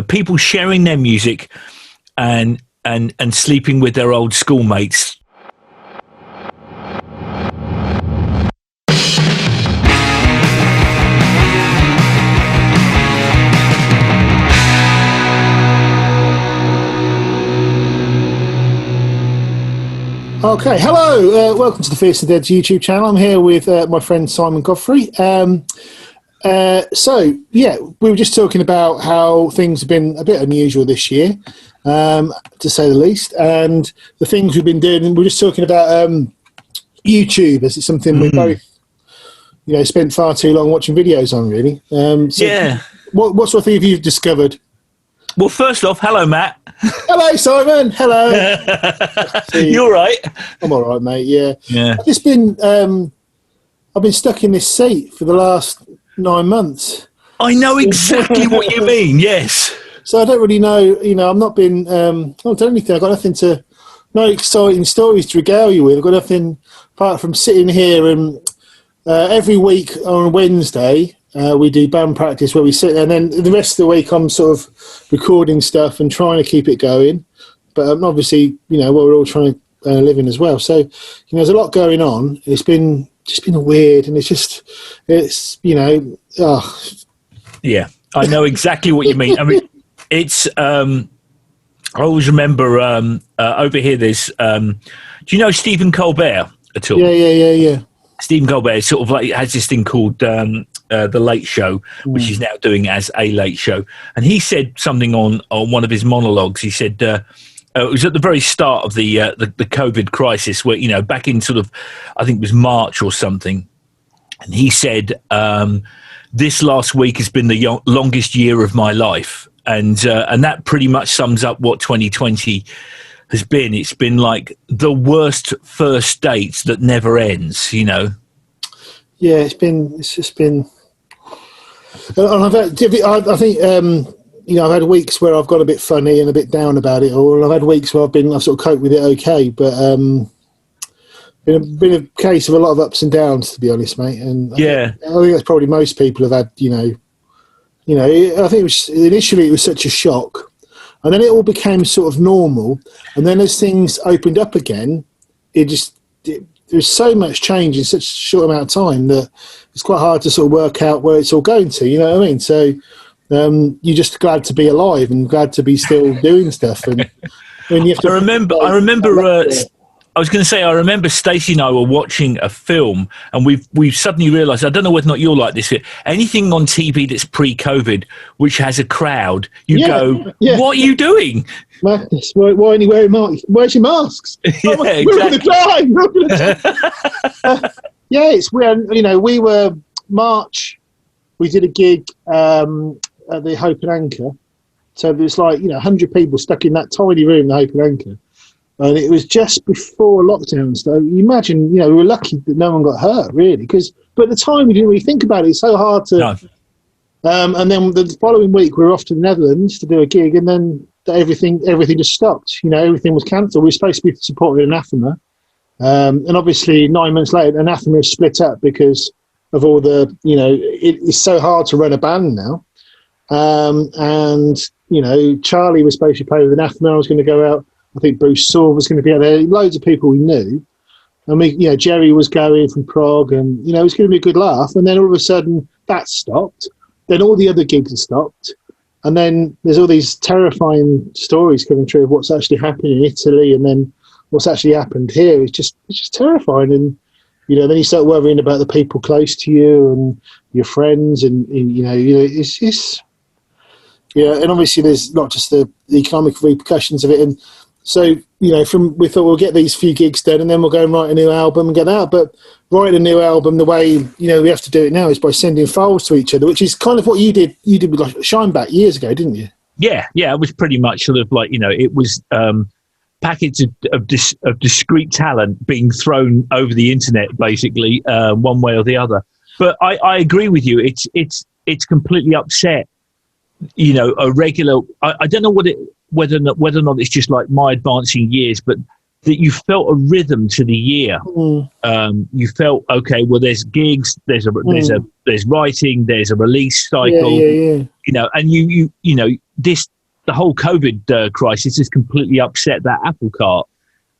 people sharing their music and sleeping with their old schoolmates. Okay, hello, welcome to the Fierce and Dead's YouTube channel. I'm here with my friend Simon Godfrey. We were just talking about how things have been a bit unusual this year, to say the least, and the things we've been doing. And we're just talking about YouTube, as it's something we both, spent far too long watching videos on, really. What sort of thing have you discovered? Well, first off, hello, Matt. Hello, Simon. Hello. You all right? I'm all right, mate. Yeah. I've just been, I've been stuck in this seat for the last 9 months. I know exactly what you mean. Yes. So I don't really know. I've not been. I've done anything. I've got nothing no exciting stories to regale you with. I've got nothing apart from sitting here and every week on Wednesday. We do band practice where we sit there, and then the rest of the week I'm sort of recording stuff and trying to keep it going. But obviously, we're all trying to earn a living as well. So, there's a lot going on. It's been weird, and Yeah, I know exactly what you mean. I mean, it's. I always remember over here. There's. Do you know Stephen Colbert at all? Yeah. Stephen Colbert sort of like has this thing called The Late Show, which he's now doing as A Late Show. And he said something on one of his monologues. He said it was at the very start of the COVID crisis, where back in sort of, I think it was March or something. And he said, "This last week has been the longest year of my life," and that pretty much sums up what 2020 has been. It's been like the worst first dates that never ends, Yeah, it's just been. And I think I've had weeks where I've got a bit funny and a bit down about it, or I've had weeks where I've sort of coped with it okay. But been a case of a lot of ups and downs, to be honest, mate. And I think that's probably most people have had. I think initially it was such a shock. And then it all became sort of normal. And then as things opened up again, there's so much change in such a short amount of time that it's quite hard to sort of work out where it's all going to, you know what I mean? So you're just glad to be alive and glad to be still doing stuff. And you have to I was going to say, I remember Stacey and I were watching a film, and we've suddenly realised, I don't know whether or not you're like this, anything on TV that's pre-COVID, which has a crowd, go, what are you doing? Madness. Why are you wearing masks? Where's your masks? Exactly. It's weird. We were March, we did a gig at the Hope and Anchor. So there's 100 people stuck in that tiny room, the Hope and Anchor. And it was just before lockdown. So you imagine, we were lucky that no one got hurt, really. But at the time, we didn't really think about it. It's so hard to... No. And then the following week, we were off to the Netherlands to do a gig, and then everything just stopped. Everything was cancelled. We were supposed to be supporting Anathema. And obviously, 9 months later, Anathema is split up because of all the... it's so hard to run a band now. Charlie was supposed to play with Anathema. I was going to go out. I think Bruce Saul was going to be out there. Loads of people we knew. And Jerry was going from Prague, and, it was going to be a good laugh. And then all of a sudden that stopped. Then all the other gigs have stopped. And then there's all these terrifying stories coming through of what's actually happening in Italy, and then what's actually happened here. It's just terrifying. And, then you start worrying about the people close to you and your friends, and it's and obviously there's not just the economic repercussions of it. And so, we thought we'll get these few gigs done, and then we'll go and write a new album and get out. But writing a new album, the way, we have to do it now is by sending files to each other, which is kind of what you did. You did with Shineback years ago, didn't you? Yeah. It was pretty much sort of it was packets of discrete talent being thrown over the internet, basically, one way or the other. But I agree with you. It's completely upset. A regular. I don't know whether or not it's just like my advancing years, but that you felt a rhythm to the year. You felt, okay, well, there's gigs, there's writing, there's a release cycle. you know, and you know, the whole COVID crisis has completely upset that apple cart,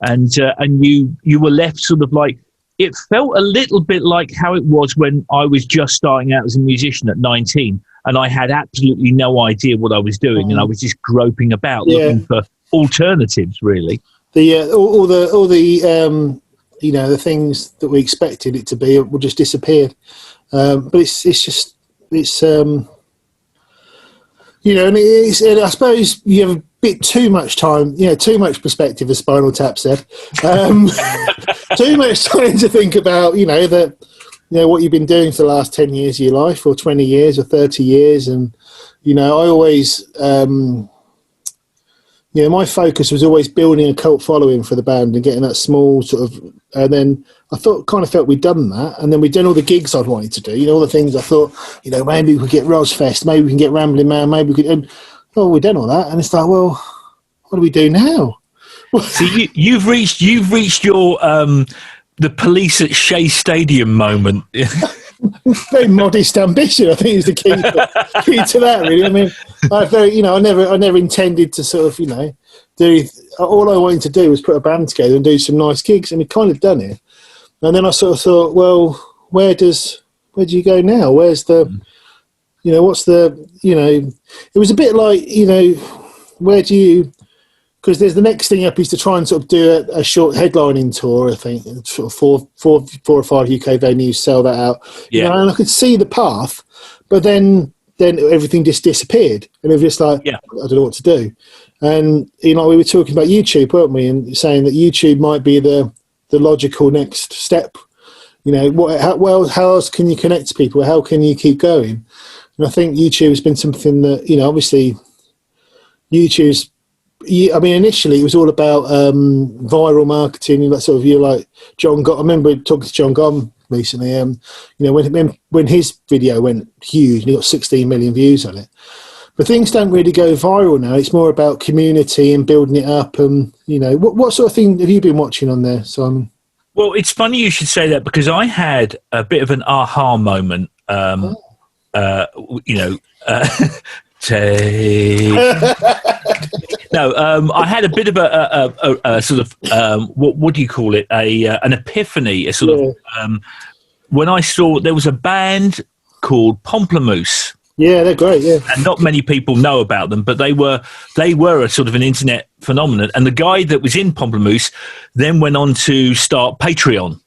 and you were left sort of like, it felt a little bit like how it was when I was just starting out as a musician at 19, and I had absolutely no idea what I was doing, and I was just groping about looking for alternatives, really. All the you know, the things that we expected it to be will just disappear. But it's you know, and I suppose you have a bit too much time, you know, too much perspective, as Spinal Tap said. Too much time to think about, you know, what you've been doing for the last 10 years of your life, or 20 years, or 30 years. And, you know, I always, you know, my focus was always building a cult following for the band and getting that small sort of, and then I kind of felt we'd done that, and then we'd done all the gigs I'd wanted to do, you know, all the things I thought, you know, maybe we could get Rosfest, maybe we can get Rambling Man, maybe we could, and we've done all that, and it's like, well, what do we do now? So you've reached your the Police at Shea Stadium moment. Very modest ambition, I think, is the key to that. Really, I mean, I never intended to sort of, you know, do. All I wanted to do was put a band together and do some nice gigs, and we kind of done it. And then I sort of thought, well, where do you go now? Where's the, you know, what's the, you know, it was a bit like, you know, where do you? Because there's the next thing up is to try and sort of do a short headlining tour. I think sort of four or five UK venues, sell that out. Yeah, you know, and I could see the path, but then everything just disappeared, and it was just like, I don't know what to do. And you know, we were talking about YouTube, weren't we? And saying that YouTube might be the logical next step. You know, how else can you connect to people? How can you keep going? And I think YouTube has been something that, you know, obviously YouTube's. I mean, initially it was all about viral marketing. That sort of, you're like John Gott. I remember talking to John Gott recently. You know, when his video went huge, and he got 16 million views on it. But things don't really go viral now. It's more about community and building it up. And you know, what sort of thing have you been watching on there, Simon? Well, it's funny you should say that, because I had a bit of an aha moment. You know. No, I had a bit of a sort of what do you call it? An epiphany, a sort of when I saw there was a band called Pomplamoose. Yeah, they're great. Yeah, and not many people know about them, but they were a sort of an internet phenomenon. And the guy that was in Pomplamoose then went on to start Patreon.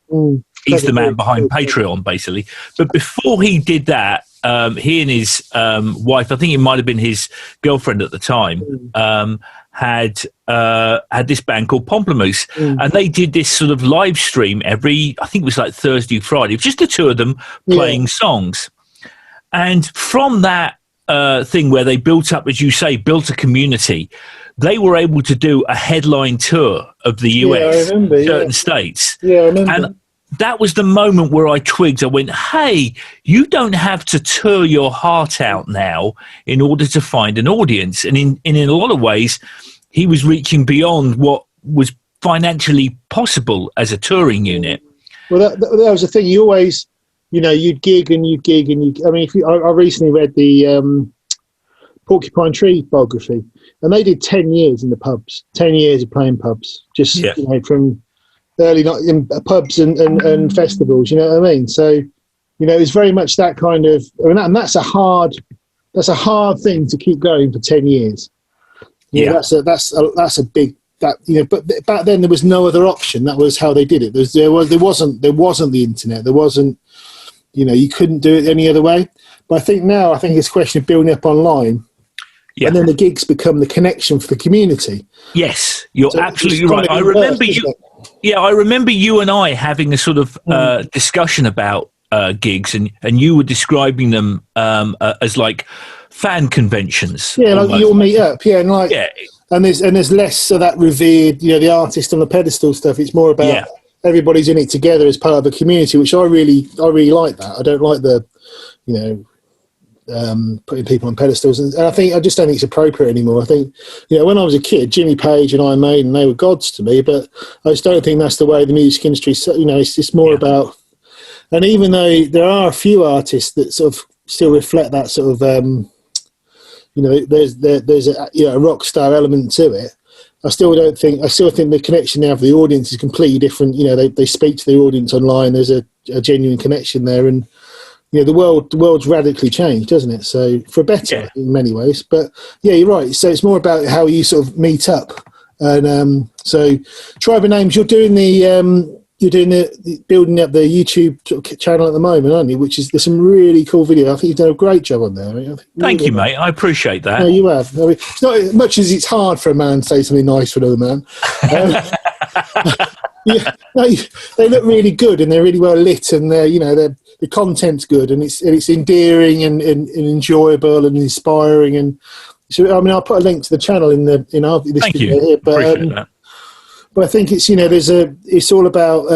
He's the man behind Patreon, basically. But before he did that, he and his wife, I think it might have been his girlfriend at the time, had this band called Pomplamoose, and they did this sort of live stream I think it was like Thursday, Friday. It was just the two of them playing songs. And from that thing where they built up, as you say, built a community, they were able to do a headline tour of the US, certain states. Yeah, I remember. And that was the moment where I twigged. I went, hey, you don't have to tour your heart out now in order to find an audience. And in a lot of ways, he was reaching beyond what was financially possible as a touring unit. Well, that was the thing. You always, you know, you'd gig. I mean, I recently read the Porcupine Tree biography, and they did 10 years in the pubs, 10 years of playing pubs, just, you know, from early night in pubs and festivals, you know what I mean? So, you know, it's very much that kind of, and that's a hard thing to keep going for 10 years. You know, that's a big, that, you know, but back then there was no other option. That was how they did it. There wasn't the internet. There wasn't, you know, you couldn't do it any other way. But I think it's a question of building up online. Yeah. And then the gigs become the connection for the community. Yes, you're absolutely right. I remember you. Yeah, I remember you and I having a sort of discussion about gigs, and you were describing them as like fan conventions. Yeah, like you'll meet up. Yeah, and like and there's less of that revered, you know, the artist on the pedestal stuff. It's more about everybody's in it together as part of a community, which I really like that. I don't like the, you know, putting people on pedestals, and I just don't think it's appropriate anymore. I think, you know, when I was a kid, Jimmy Page and Iron Maiden, they were gods to me, but I just don't think that's the way the music industry, you know, it's just more about, and even though there are a few artists that sort of still reflect that sort of there's a rock star element to it. I still think the connection now with the audience is completely different. They speak to the audience online. There's a genuine connection there, and the world's radically changed, doesn't it? So for better in many ways. But yeah, you're right. So it's more about how you sort of meet up. And so Tribe of Names, you're doing the building up the YouTube channel at the moment, aren't you? There's some really cool video. I think you've done a great job on there. Thank you, mate. I appreciate that. No, you have. I mean, it's not as much as it's hard for a man to say something nice for another man. They look really good, and they're really well lit, and the content's good, and it's endearing and enjoyable and inspiring. And so, I mean, I'll put a link to the channel in this Thank video you. here. But Appreciate that. But I think it's it's all about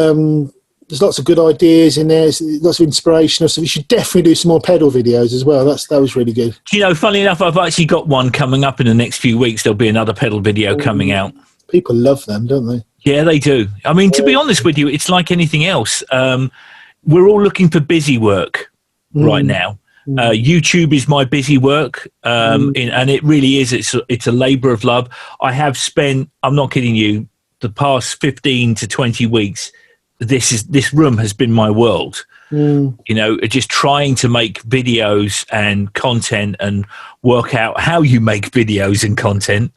there's lots of good ideas in there. There's lots of inspirational stuff. You should definitely do some more pedal videos as well. That was really good. Funnily enough, I've actually got one coming up in the next few weeks. There'll be another pedal video coming out. People love them, don't they? Yeah, they do. I mean, to be honest with you, it's like anything else. We're all looking for busy work right now. YouTube is my busy work, and it really is. It's a labour of love. I have spent, I'm not kidding you, the past 15 to 20 weeks, this room has been my world. Just trying to make videos and content and work out how you make videos and content.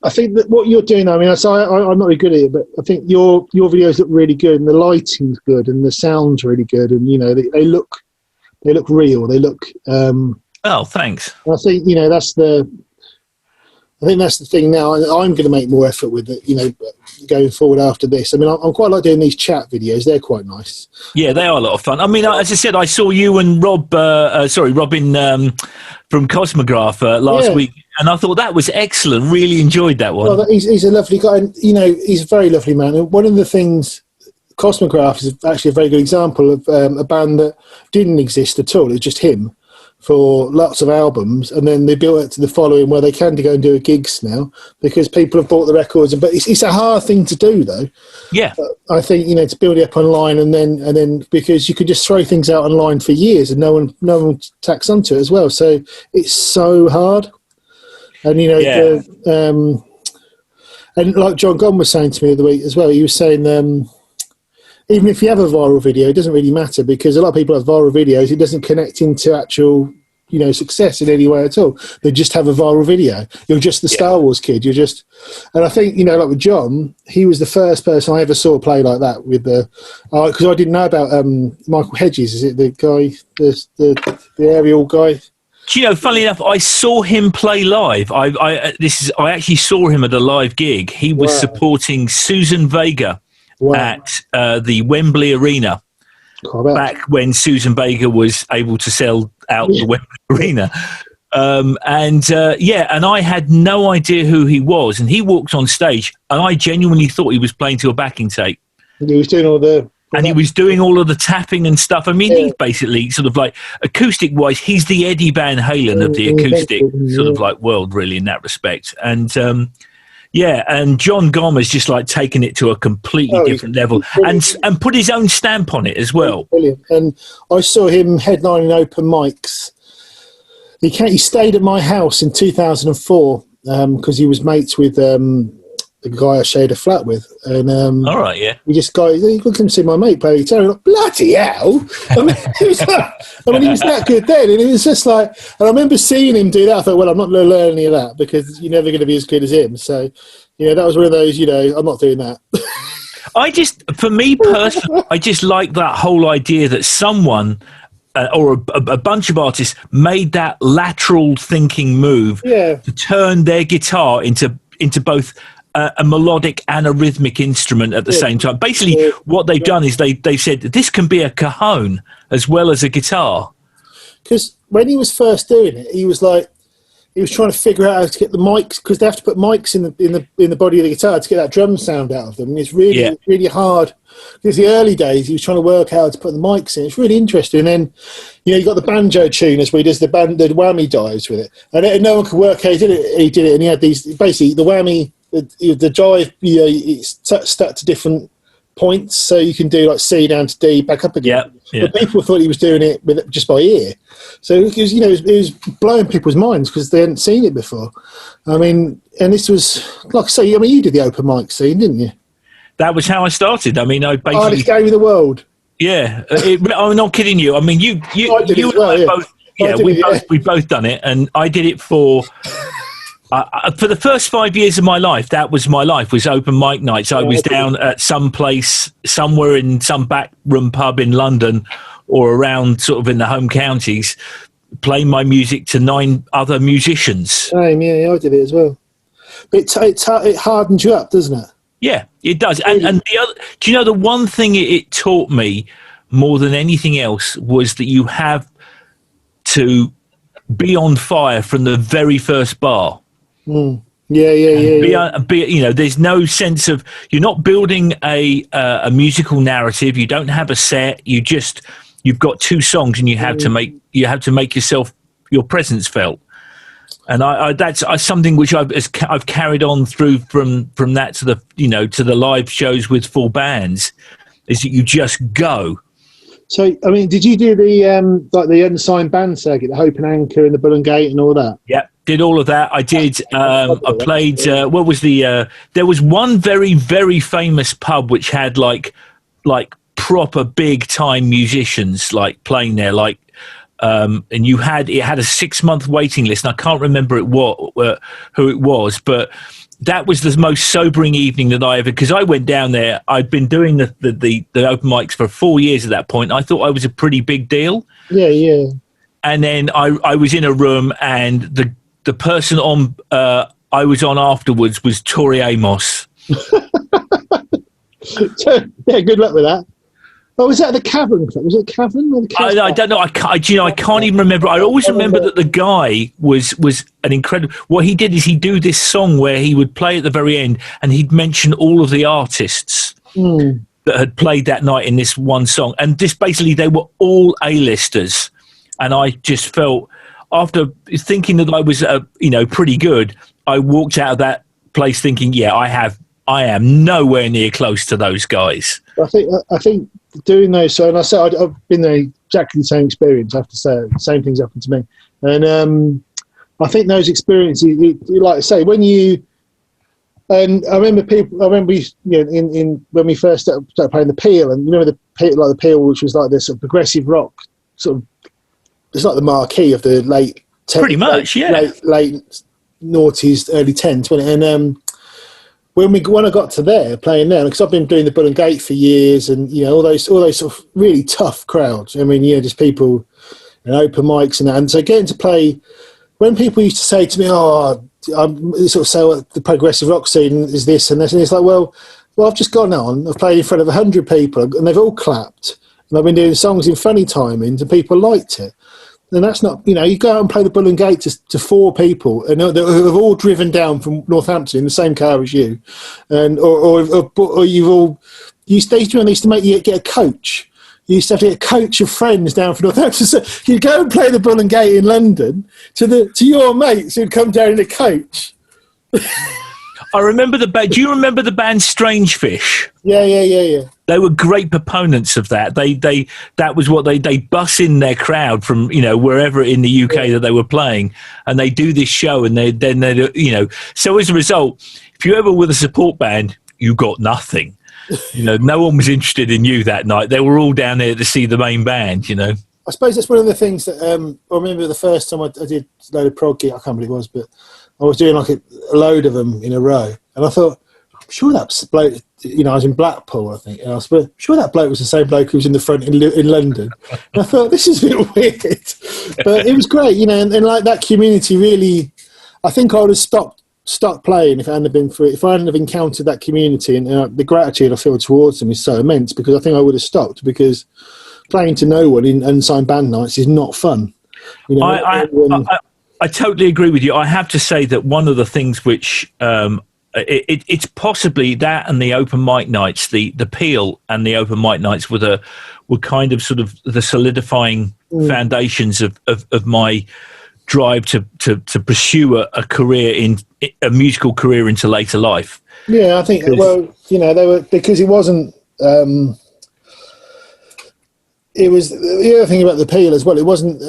I think that what you're doing, I mean, I'm not really good at it, but I think your videos look really good, and the lighting's good, and the sound's really good, and they look real. They look. Oh, thanks. I think that's the thing now. I'm going to make more effort with it, going forward after this. I mean, I'm quite like doing these chat videos. They're quite nice. Yeah, they are a lot of fun. I mean, as I said, I saw you and Robin from Cosmograph last week, and I thought that was excellent. Really enjoyed that one. Well, he's a lovely guy, and he's a very lovely man. And one of the things, Cosmograph is actually a very good example of a band that didn't exist at all. It was just him for lots of albums, and then they built it to the following where they can go and do gigs now because people have bought the records. But it's a hard thing to do, though. Yeah, I think to build it up online and then because you could just throw things out online for years and no one tacks onto it as well. So it's so hard, and and like John Gunn was saying to me the other week as well, he was saying even if you have a viral video, it doesn't really matter because a lot of people have viral videos. It doesn't connect into actual, success in any way at all. They just have a viral video. You're just the Star Wars kid. And I think, like with John, he was the first person I ever saw play like that with because I didn't know about Michael Hedges. Is it the guy, the aerial guy? Funnily enough, I saw him play live. I actually saw him at a live gig. He was supporting Susan Vega. Wow. At the Wembley Arena back when Susan Vega was able to sell out the Wembley Arena. And I had no idea who he was. And he walked on stage and I genuinely thought he was playing to a backing tape. And he was doing all of the tapping and stuff. I mean, he's basically sort of like acoustic-wise, he's the Eddie Van Halen of the acoustic sort of like world, really, in that respect. And and John Gomez just like taken it to a completely different level and put his own stamp on it as well. Brilliant. And I saw him headlining open mics. He stayed at my house in 2004 because he was mates with the guy I shared a flat with. And all right, yeah. We just he could come see my mate play guitar. Like, bloody hell! I mean, he was that good then, and it was just like. And I remember seeing him do that. I thought, well, I'm not going to learn any of that because you're never going to be as good as him. So, that was one of those. I'm not doing that. For me personally, I just like that whole idea that someone. Or a bunch of artists made that lateral thinking move to turn their guitar into both a melodic and a rhythmic instrument at the same time. Basically, what they've done is they said this can be a cajon as well as a guitar. Because when he was first doing it, he was trying to figure out how to get the mics because they have to put mics in the body of the guitar to get that drum sound out of them. And it's really really hard. Because the early days, he was trying to work out how to put the mics in. It's really interesting. And then, you got the banjo tuners where he does the whammy dives with it. And no one could work how he did it. He did it, and he had these, basically, the whammy, the dive, it's stuck to different points, so you can do like C down to D, back up again. But people thought he was doing it just by ear. So it was, it was blowing people's minds because they hadn't seen it before. I mean, and this was, like I say, you did the open mic scene, didn't you? That was how I started. I mean, I basically... Hardest game in the world. Yeah. I'm not kidding you. I mean, you and I both... Yeah, we both done it, and I did it for the first 5 years of my life. That was my life, was open mic nights. I was down at some place, somewhere in some back room pub in London or around sort of in the home counties, playing my music to 9 other musicians. Same, yeah, I did it as well. It hardens you up, doesn't it? Yeah, it does. And the other, do you know the one thing it taught me more than anything else was that you have to be on fire from the very first bar. Yeah. There's no sense of, you're not building a musical narrative. You don't have a set. You've got 2 songs, and you have to make your presence felt. And that's something which I've carried on through from that to the live shows with full bands, is that you just go. So, I mean, did you do the unsigned band circuit, the Hope and Anchor and the Bull and Gate and all that? Yeah, did all of that. I did. I played. What was the? There was one very, very famous pub which had like proper big time musicians like playing there, and it had a 6-month waiting list. And I can't remember who it was, but that was the most sobering evening that I ever, because I went down there. I'd been doing the open mics for 4 years at that point. I thought I was a pretty big deal. Yeah. And then I was in a room, and the person I was on afterwards was Tori Amos. So, yeah, good luck with that. Oh, was that the Cavern Club? Was it Cavern or the Cavern? I don't know. I can't even remember. I always remember that the guy was an incredible... What he did is he'd do this song where he would play at the very end, and he'd mention all of the artists that had played that night in this one song. And just basically, they were all A-listers. And I just felt, after thinking that I was, pretty good, I walked out of that place thinking, yeah, I am nowhere near close to those guys. I think doing those, so, and I said I've been there exactly the same experience. I have to say, the same things happened to me, and I think those experiences, like I say, when you, and I remember when we first started playing the Peel, and you remember the Peel, which was like this sort of progressive rock sort of, it's like the marquee of the late noughties, early 10s, and when I got to there, playing there, because I've been doing the Bull and Gate for years, and all those sort of really tough crowds. I mean, just people and open mics and that. And so getting to play, when people used to say to me, I'm sort of say, well, the progressive rock scene is this and this, and it's like, well, I've just gone on, I've played in front of 100 people, and they've all clapped, and I've been doing songs in funny timings, and people liked it. And that's not, you go out and play the Bull and Gate to 4 people, and who have all driven down from Northampton in the same car as you, and or you've all, they used to make you get a coach. You used to have to get a coach of friends down from Northampton. So you'd go and play the Bull and Gate in London to your mates who'd come down in a coach. I remember the band. Do you remember the band Strange Fish? Yeah. They were great proponents of that. That was what they bus in their crowd from wherever in the UK that they were playing, and they do this show, and they So as a result, if you ever were the support band, you got nothing. No one was interested in you that night. They were all down there to see the main band. I suppose that's one of the things that I remember the first time I did a load of prog gig. I can't remember what it was, but I was doing like a load of them in a row, and I thought, I'm sure that bloke, I was in Blackpool, I think, and I was sure that bloke was the same bloke who was in the front in London. And I thought, this is a bit weird, but it was great, and like that community really, I think I would have stopped playing if it hadn't been for it. If I hadn't have encountered that community, and the gratitude I feel towards them is so immense, because I think I would have stopped, because playing to no one in unsigned band nights is not fun. I totally agree with you. I have to say that one of the things which it's possibly that, and the open mic nights, the Peel and the open mic nights were kind of sort of the solidifying foundations of my drive to pursue a musical career into later life. Yeah, I think they were, they were, because it wasn't it was the other thing about the appeal as well. It wasn't.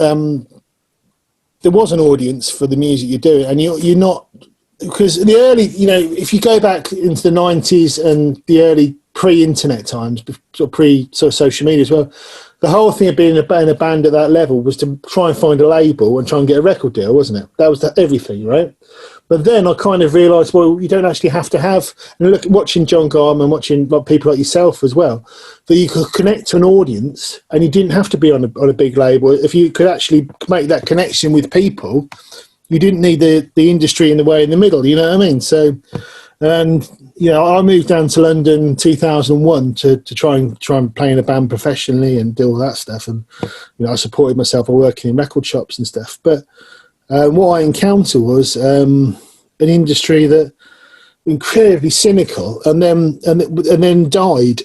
There was an audience for the music you're doing, and you're not, because the early, if you go back into the 90s and the early pre-internet times, sort of social media as well, the whole thing of being in a band at that level was to try and find a label and try and get a record deal, wasn't it? That was everything, right? But then I kind of realised, well, you don't actually have to have, and watching John Garman, watching people like yourself as well, that you could connect to an audience and you didn't have to be on a big label. If you could actually make that connection with people, you didn't need the industry in the way in the middle, you know what I mean? So, and, I moved down to London in 2001 to try and play in a band professionally and do all that stuff. And, I supported myself by working in record shops and stuff. But what I encountered was an industry that incredibly cynical, and then died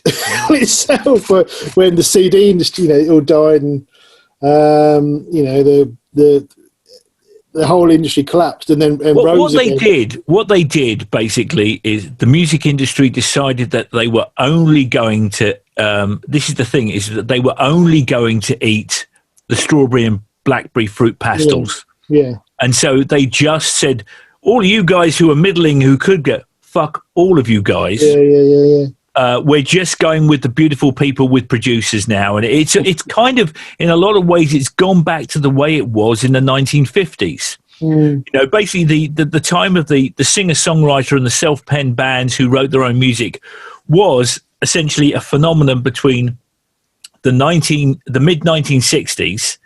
on itself when the CD industry, it all died, and the whole industry collapsed, and then rose again. What they did basically is the music industry decided that they were only going to. This is the thing: is that they were only going to eat the strawberry and blackberry fruit pastels. Yeah. And so they just said, all of you guys who are middling, who could get, fuck all of you guys. Yeah. We're just going with the beautiful people with producers now. And it's kind of, in a lot of ways, it's gone back to the way it was in the 1950s. Basically the time of the singer-songwriter and the self-penned bands who wrote their own music was essentially a phenomenon between the mid-1960s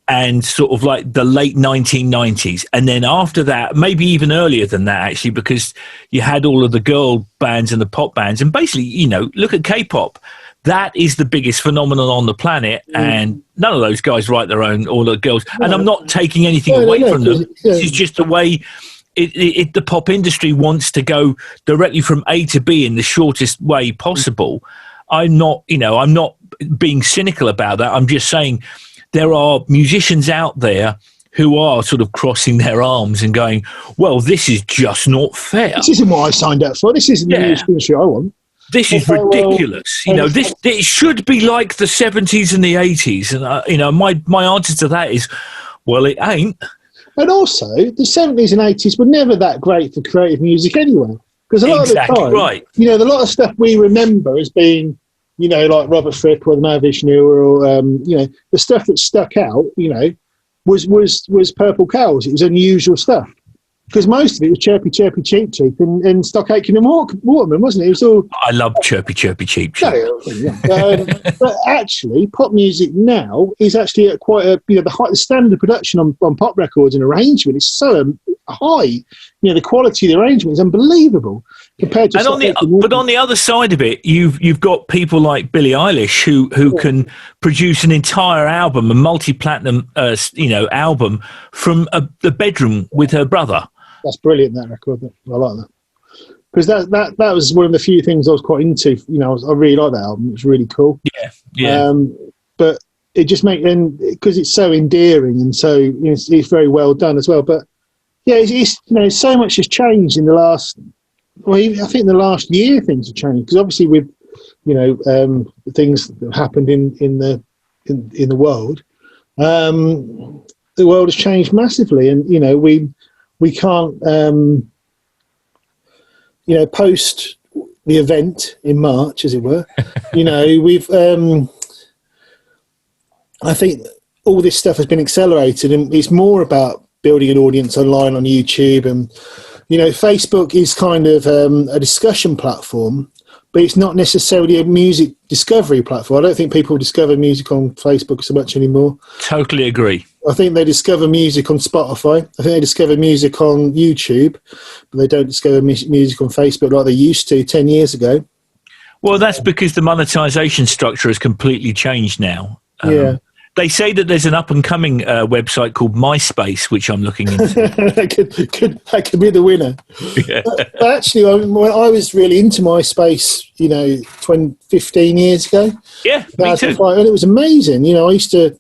and sort of like the late 1990s. And then after that, maybe even earlier than that, actually, because you had all of the girl bands and the pop bands. And basically, look at K-pop. That is the biggest phenomenon on the planet. And none of those guys write their own, all the girls. And I'm not taking anything away from them. This is just the way the pop industry wants to go directly from A to B in the shortest way possible. I'm not being cynical about that. I'm just saying, there are musicians out there who are sort of crossing their arms and going, well, this is just not fair. This isn't what I signed up for. This isn't the music industry I want. This is ridiculous. It should be like the 70s and the 80s. And, my answer to that is, well, it ain't. And also, the 70s and 80s were never that great for creative music anyway. Because a lot of the time, right. A lot of stuff we remember as being, like Robert Fripp or the Mahavishnu, or the stuff that stuck out, was Purple Cows. It was unusual stuff, because most of it was Chirpy Chirpy Cheep Cheep and Stock Aitken and Waterman, wasn't it? It was all. I love Chirpy Chirpy Cheep Cheep. But actually, pop music now is actually at quite the standard of production on pop records and arrangement is so high. The quality of the arrangement is unbelievable compared to. But on the other side of it, you've got people like Billie Eilish who can produce an entire album, a multi-platinum, album from the bedroom with her brother. That's brilliant, that record. I like that, because that was one of the few things I was quite into. I really like that album. It was really cool. Yeah. But it just because it's so endearing and so it's very well done as well. But yeah, it's so much has changed in the last. Well, I think in the last year things have changed, because obviously with things that happened in the world, the world has changed massively, and we can't post the event in March, as it were. We've I think all this stuff has been accelerated, and it's more about building an audience online on YouTube, and Facebook is kind of a discussion platform, but it's not necessarily a music discovery platform. I don't think people discover music on Facebook so much anymore. Totally agree. I think they discover music on Spotify. I think they discover music on YouTube, but they don't discover music on Facebook like they used to 10 years ago. Well, that's because the monetization structure has completely changed now. They say that there's an up-and-coming website called Myspace, which I'm looking into. that could be the winner. Yeah. But actually, when I was really into Myspace, 15 years ago. Yeah, me too. And it was amazing. I used to...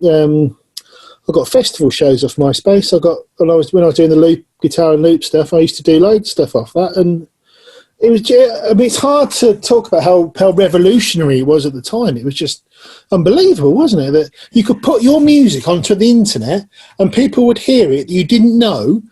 I got festival shows off Myspace. When I was doing the loop, guitar and loop stuff, I used to do loads of stuff off that. And It was. I mean, it's hard to talk about how revolutionary it was at the time. It was just unbelievable, wasn't it? That you could put your music onto the internet and people would hear it that you didn't know.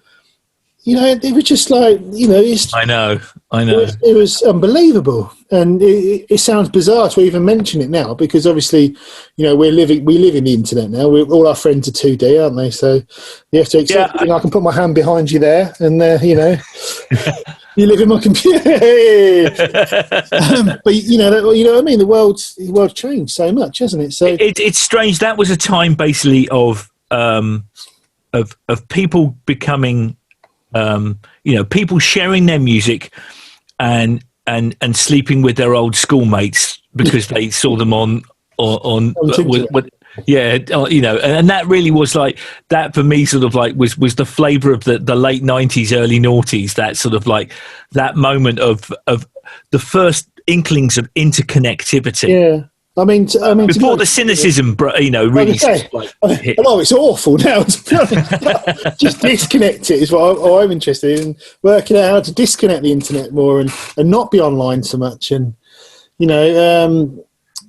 You know, it was just like, you know, I know. It was unbelievable, and it sounds bizarre to even mention it now because obviously, you know, we live in the internet now. All our friends are 2D, aren't they? So you have to accept. Yeah. You know, I can put my hand behind you there, and you know, you live in my computer. But you know what I mean. The world's changed so much, hasn't it? So it's strange. That was a time basically of people becoming. You know, people sharing their music and sleeping with their old schoolmates because they saw them on you know, and that really was like that for me. Sort of like was the flavour of the late 90s, early noughties. That sort of like that moment of the first inklings of interconnectivity. Yeah. I mean, before the cynicism, you know, really. It's awful now. Just disconnect it is what I'm interested in. Working out how to disconnect the internet more and not be online so much. And you know,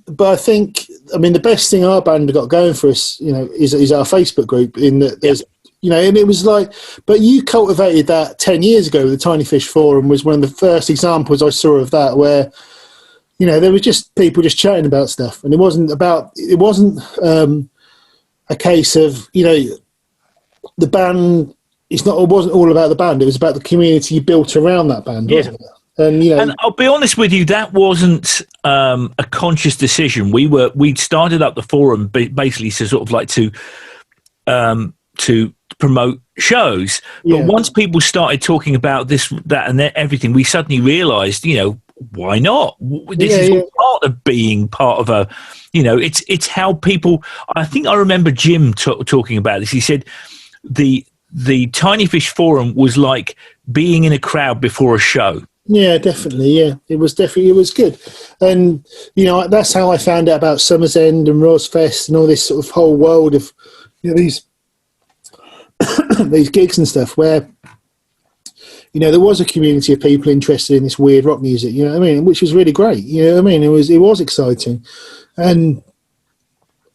but I think, I mean, the best thing our band have got going for us, you know, is our Facebook group. In that there's, you know, and it was like, but you cultivated that 10 years ago. The Tiny Fish Forum was one of the first examples I saw of that, where. You know, there was just people just chatting about stuff, and it wasn't a case of, you know, the band. It wasn't all about the band. It was about the community you built around that band, wasn't it? And you know, and I'll be honest with you, that wasn't a conscious decision. We'd started up the forum basically to sort of like to promote shows, but once people started talking about this, that, and everything, we suddenly realised, you know. Why not? This is all part of being part of a, you know, it's how people. I think I remember Jim talking about this. He said the Tiny Fish Forum was like being in a crowd before a show. Yeah, definitely. Yeah, it was good, and you know that's how I found out about Summer's End and Rosfest and all this sort of whole world of, you know, these these gigs and stuff where. You know, there was a community of people interested in this weird rock music, you know what I mean, which was really great. You know what I mean? It was exciting. And,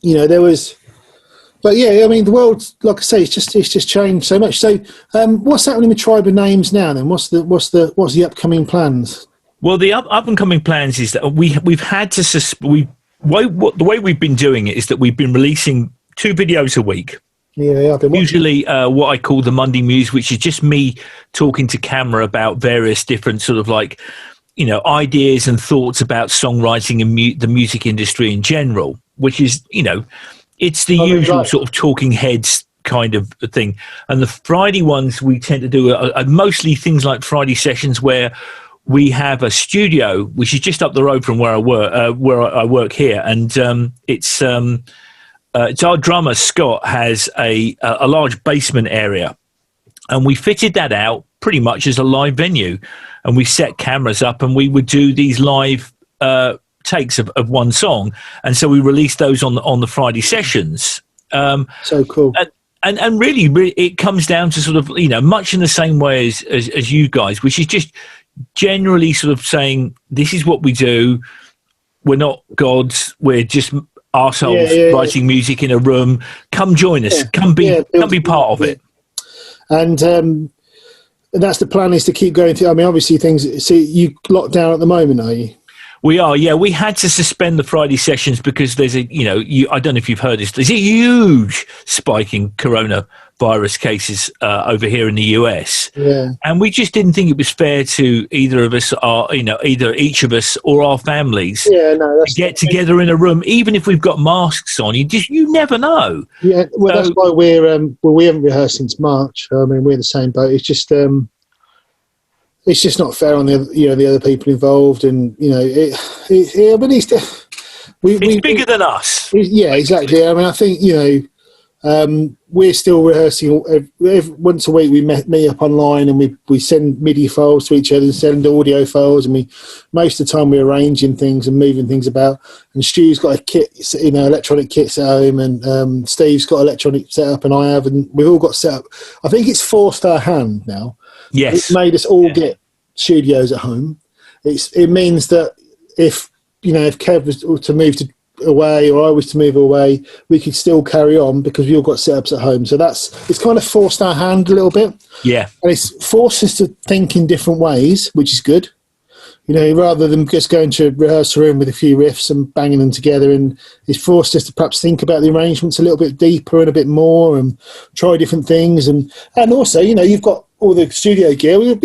you know, there was, but yeah, I mean, the world, like I say, it's just changed so much. So what's happening with Tribe of Names now then? What's the upcoming plans? Well, the up and coming plans is that we've had to, the way we've been doing it is that we've been releasing 2 videos a week. Yeah, I've been usually what I call the Monday Muse, which is just me talking to camera about various different sort of like, you know, ideas and thoughts about songwriting and the music industry in general, which is, you know, it's the usual sort of talking heads kind of thing. And the Friday ones we tend to do are mostly things like Friday sessions where we have a studio, which is just up the road from where I work here. And it's our drummer, Scott, has a large basement area, and we fitted that out pretty much as a live venue, and we set cameras up, and we would do these live takes of one song, and so we released those on the Friday sessions. So cool. And really, it comes down to sort of, you know, much in the same way as you guys, which is just generally sort of saying, this is what we do. We're not gods. We're just arseholes writing music in a room. Come join us. Come be part of it. And that's the plan, is to keep going through. I mean, obviously things. So you locked down at the moment, are you? We are, yeah. We had to suspend the Friday sessions because there's a, you know, I don't know if you've heard this, there's a huge spike in coronavirus cases over here in the US. Yeah. And we just didn't think it was fair to either of us, or, you know, either each of us or our families to get together in a room, even if we've got masks on. You never know. Yeah, well, that's why we haven't rehearsed since March. I mean, we're in the same boat. It's just not fair on the other people involved, and you know, it's bigger than us. Yeah, exactly. I mean, I think, you know, we're still rehearsing once a week. We meet up online, and we send MIDI files to each other and send audio files, and most of the time we're arranging things and moving things about. And Stu's got a kit, you know, electronic kits at home, and Steve's got electronic set up, and I have, and we've all got set up. I think it's forced our hand now. Yes. It's made us all get studios at home. it means that if Kev was to move away or I was to move away, we could still carry on because we all got setups at home. So it's kind of forced our hand a little bit. Yeah. And it's forced us to think in different ways, which is good. Rather than just going to a rehearsal room with a few riffs and banging them together, and it's forced us to perhaps think about the arrangements a little bit deeper and a bit more and try different things. And also, you've got all the studio gear. We'll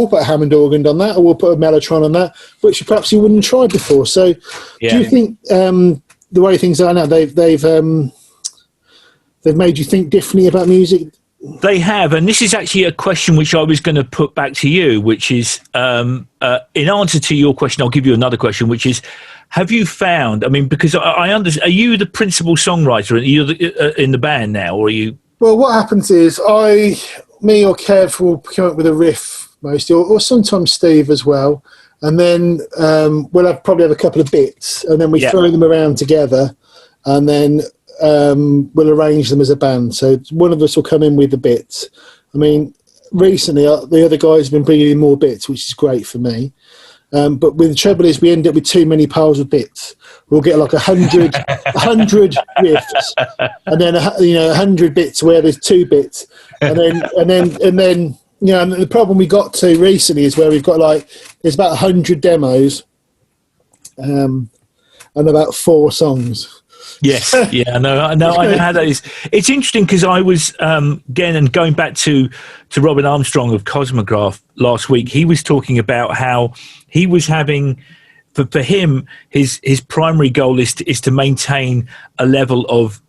put a Hammond organ on that, or we'll put a Mellotron on that, which perhaps you wouldn't have tried before. So do you think the way things are now, they've made you think differently about music? They have, and this is actually a question which I was going to put back to you, which is, in answer to your question, I'll give you another question, which is, have you found, because I understand, are you the principal songwriter? Are you in the band now, or are you? Well, what happens is me or Kev will come up with a riff mostly, or sometimes Steve as well, and then we'll probably have a couple of bits, and then we throw them around together, and then we'll arrange them as a band. So one of us will come in with the bits. Recently the other guys have been bringing in more bits, which is great for me. But the trouble is we end up with too many piles of bits. We'll get like 100 riffs, and then 100 bits where there's 2 bits, and then the problem we got to recently is where we've got there's about 100 demos, and about 4 songs. Yes, yeah, no, I know how that is. It's interesting because I was going back to Robin Armstrong of Cosmograph last week. He was talking about how he was having, for him, his primary goal is to maintain a level of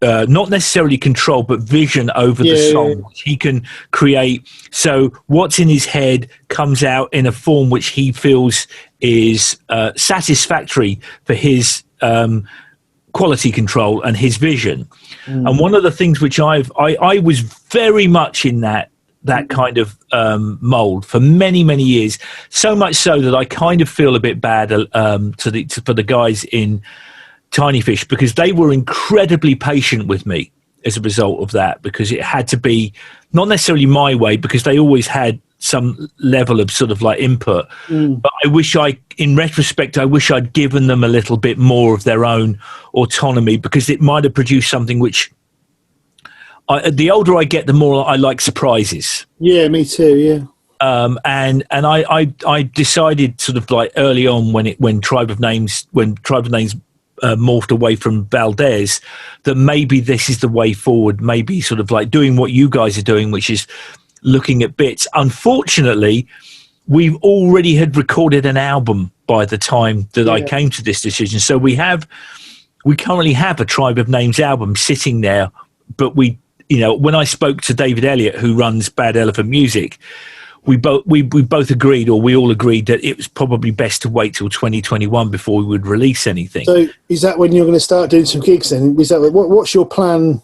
not necessarily control, but vision over the song, which he can create. So what's in his head comes out in a form which he feels is satisfactory for his quality control and his vision. And one of the things which I was very much in that kind of mold for many, many years, so much so that I kind of feel a bit bad for the guys in Tiny Fish, because they were incredibly patient with me as a result of that, because it had to be not necessarily my way, because they always had some level of sort of input. But in retrospect, I wish I'd given them a little bit more of their own autonomy, because it might have produced something which, the older I get, the more I like surprises. Yeah, me too. Yeah. And I decided sort of early on when Tribe of Names morphed away from Valdez, that maybe this is the way forward. Maybe sort of doing what you guys are doing, which is looking at bits. Unfortunately, we've already had recorded an album by the time that I came to this decision. So we currently have a Tribe of Names album sitting there, but when I spoke to David Elliott, who runs Bad Elephant Music, we both agreed, or we all agreed, that it was probably best to wait till 2021 before we would release anything. So is that when you're going to start doing some gigs then? Is that what's your plan?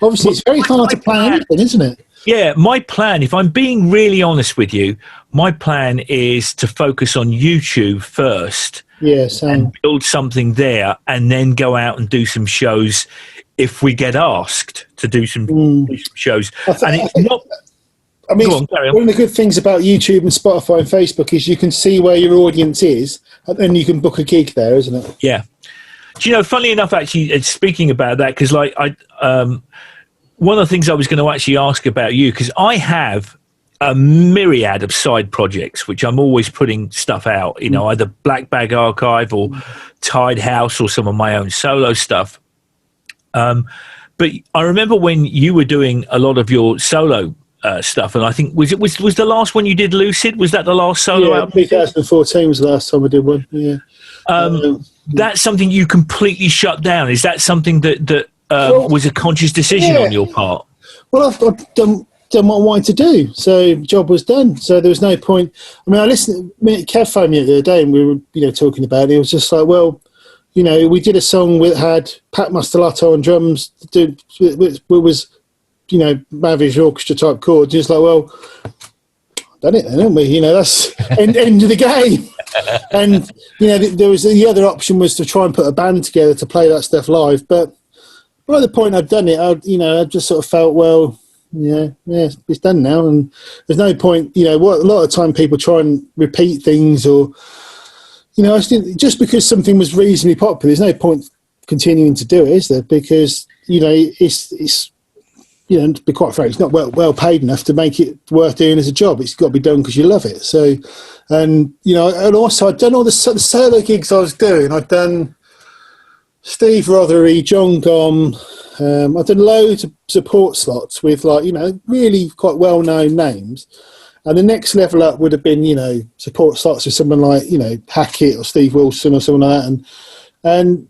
Obviously, it's very hard to plan anything, isn't it? Yeah, my plan, if I'm being really honest with you, my plan is to focus on YouTube first. Yes, and build something there, and then go out and do some shows if we get asked to do some shows. One of the good things about YouTube and Spotify and Facebook is you can see where your audience is, and then you can book a gig there, isn't it? Yeah. Do you know, funnily enough, actually, speaking about that, because one of the things I was going to actually ask about you, because I have a myriad of side projects which I'm always putting stuff out, either Black Bag Archive or Tide House or some of my own solo stuff. But I remember when you were doing a lot of your solo stuff, and I think was the last one you did Lucid? Was that the last solo album? 2014 was the last time I did one. Yeah. That's something you completely shut down. Is that something that was a conscious decision on your part? Well, I've done what I wanted to do, so the job was done. So there was no point. I listened. Kev phoned me the other day, and we were talking about it. It was just we did a song that had Pat Mastelotto on drums. It was Mavish orchestra type chords. It's done it then, haven't we? That's end of the game. And there was the other option was to try and put a band together to play that stuff live, but by the point I'd done it, I just sort of felt, it's done now, and there's no point. A lot of time people try and repeat things, or I think just because something was reasonably popular, there's no point continuing to do it, is there? Because it's to be quite frank, it's not well paid enough to make it worth doing as a job. It's got to be done because you love it. So, and also I'd done all the solo gigs I was doing. I'd done Steve Rothery, John Gom. I've done loads of support slots with really quite well-known names. And the next level up would have been, support slots with someone like, Hackett or Steve Wilson or someone like that.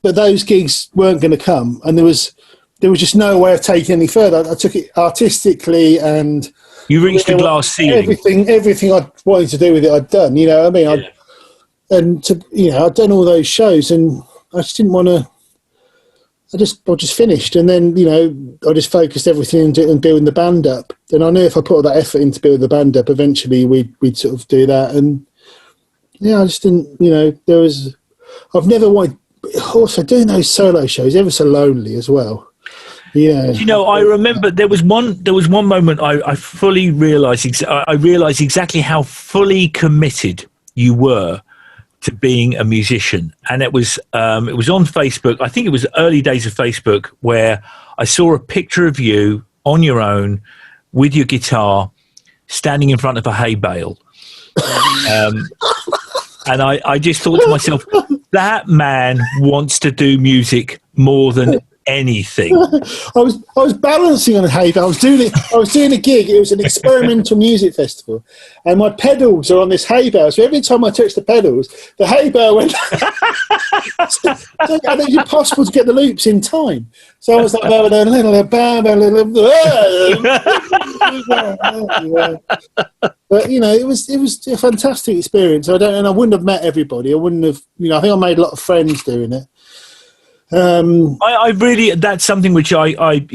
But those gigs weren't going to come. And there was just no way of taking it any further. I took it artistically, and you reached the glass ceiling. Everything I wanted to do with it, I'd done. I'd done all those shows, and I just didn't want to. I just finished, and then I just focused everything on building the band up. And I knew if I put all that effort into building the band up, eventually we'd sort of do that. And I just didn't. I've never wanted. Also, doing those solo shows ever so lonely as well. Yeah. I remember there was one moment I fully realised. I realised exactly how fully committed you were to being a musician, and it was on Facebook. I think it was early days of Facebook, where I saw a picture of you on your own with your guitar, standing in front of a hay bale, and I just thought to myself, that man wants to do music more than anything. I was balancing on a hay bale. I was doing a gig. It was an experimental music festival, and my pedals are on this hay bale. So every time I touched the pedals, the hay bale went. And it was impossible to get the loops in time. So I was like, but it was a fantastic experience. I wouldn't have met everybody. I wouldn't have. I think I made a lot of friends doing it. I really, that's something which I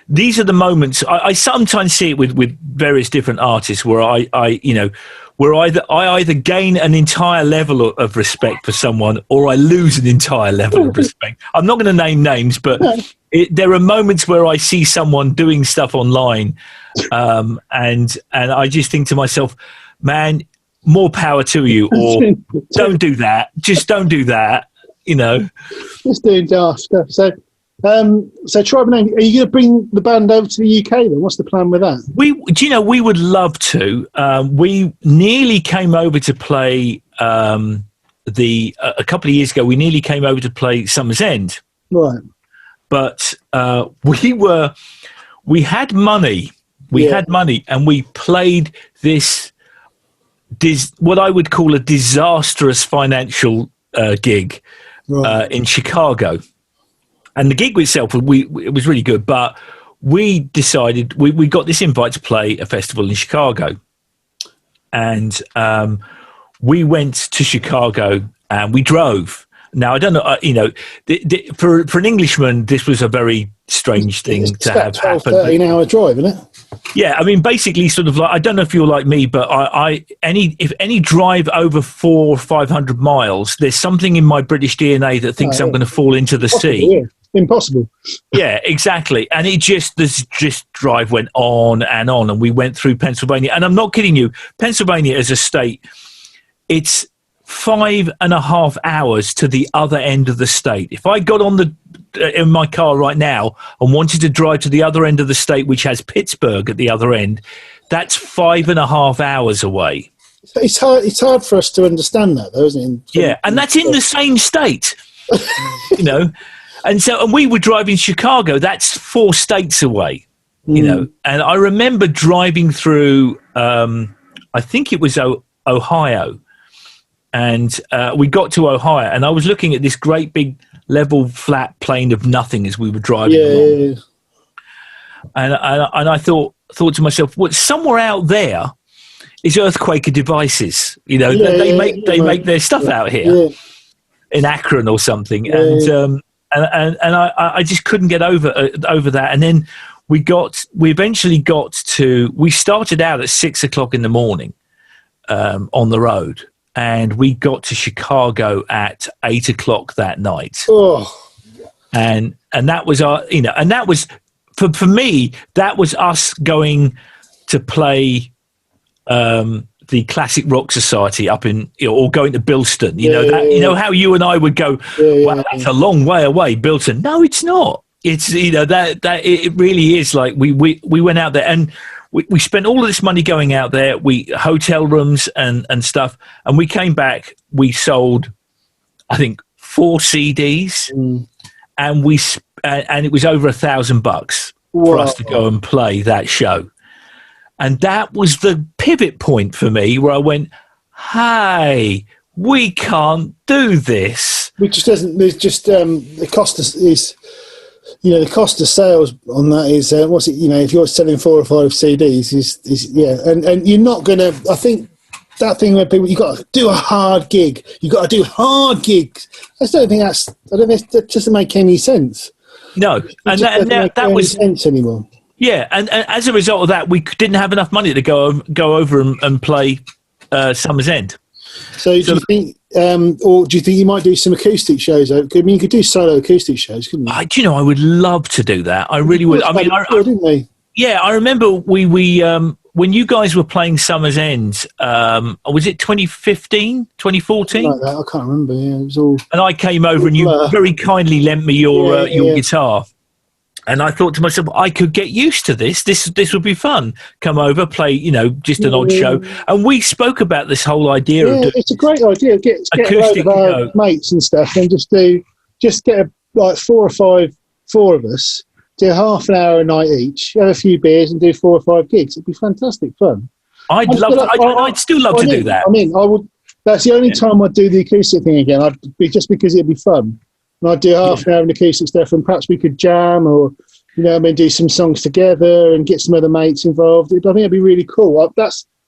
these are the moments I sometimes see it with various different artists where I either gain an entire level of respect for someone, or I lose an entire level of respect. I'm not going to name names, but there are moments where I see someone doing stuff online, and I just think to myself, man, more power to you, or don't do that. Just don't do that. Just doing daft stuff. So Tribe and Anger, are you going to bring the band over to the UK then? What's the plan with that? We would love to. We nearly came over to play a couple of years ago. We nearly came over to play Summer's End, right? But we had money. We had money, and we played this what I would call a disastrous financial gig. Right. In Chicago, and the gig itself it was really good, but we decided we got this invite to play a festival in Chicago, and we went to Chicago and we drove. Now I don't know, for an Englishman, this was a very strange thing to have happen. 13-hour drive, isn't it? Yeah, I mean, basically, sort of like, I don't know if you're like me, but if any drive over 400 or 500 miles, there's something in my British DNA that thinks I'm going to fall into the sea. Yeah. Impossible. Yeah, exactly. And this drive went on, and we went through Pennsylvania. And I'm not kidding you, Pennsylvania as a state, it's 5.5 hours to the other end of the state. If I got in my car right now and wanted to drive to the other end of the state, which has Pittsburgh at the other end, that's 5.5 hours away. It's hard for us to understand that, though, isn't it? Yeah, and that's in the same state, And we were driving Chicago. That's 4 states away, And I remember driving through, I think it was Ohio. And we got to Ohio, and I was looking at this great big level flat plain of nothing as we were driving along. And I thought to myself, well, somewhere out there is Earthquaker Devices. They make their stuff out here in Akron or something. And I just couldn't get over that. And then we started out at 6 o'clock in the morning on the road. And we got to Chicago at 8 o'clock that night. Oh. And that was and that was for me, that was us going to play the Classic Rock Society up in, or going to Bilston. You know how you and I would go, wow, that's a long way away, Bilston. No, it's not. It's, that it really is. Like we went out there and we spent all of this money going out there, hotel rooms and stuff. And we came back, we sold, I think, 4 CDs and and it was over $1,000 for us to go and play that show. And that was the pivot point for me where I went, hey, we can't do this. Which just doesn't, there's just, the cost is, the cost of sales on that is, if you're selling 4 or 5 CDs and you're not going to, I think that thing where people, you got to do a hard gig. You got to do hard gigs. I don't think that doesn't make any sense. No. And that was sense anymore. Yeah, and as a result of that, we didn't have enough money to go over and play Summer's End. So do you think, or do you think you might do some acoustic shows? I mean, you could do solo acoustic shows, couldn't you? Do you know, I would love to do that. I really would. I mean, didn't they? Yeah, I remember we when you guys were playing Summer's End, was it 2015, 2014? Like that, I can't remember. Yeah, it was all. And I came over and you very kindly lent me your guitar. And I thought to myself, I could get used to this. This would be fun. Come over, play, just an odd show. And we spoke about this whole idea of doing. It's a great idea. Get acoustic, a load of our mates and stuff, and just get like 4 of us, do half an hour a night each, have a few beers, and do 4 or 5 gigs. It'd be fantastic fun. I'd still love to do that. I mean, I would. That's the only time I'd do the acoustic thing again. Just because it'd be fun. And I'd do half an hour of acoustic stuff, and perhaps we could jam or, do some songs together and get some other mates involved. I think it'd be really cool. I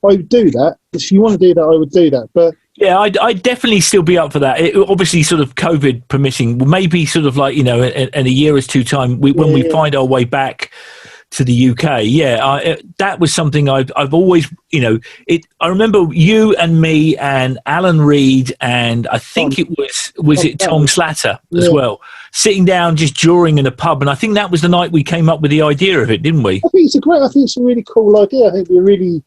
would do that. If you want to do that, I would do that. But yeah, I'd definitely still be up for that. Obviously, sort of COVID permitting, maybe sort of like, in a year or 2 time, when we find our way back to the UK. That was something I've always, I remember you and me and Alan Reed and I think it was Tom Slatter as well, sitting down just during in a pub. And I think that was the night we came up with the idea of it, didn't we? I think it's a really cool idea. I think we really,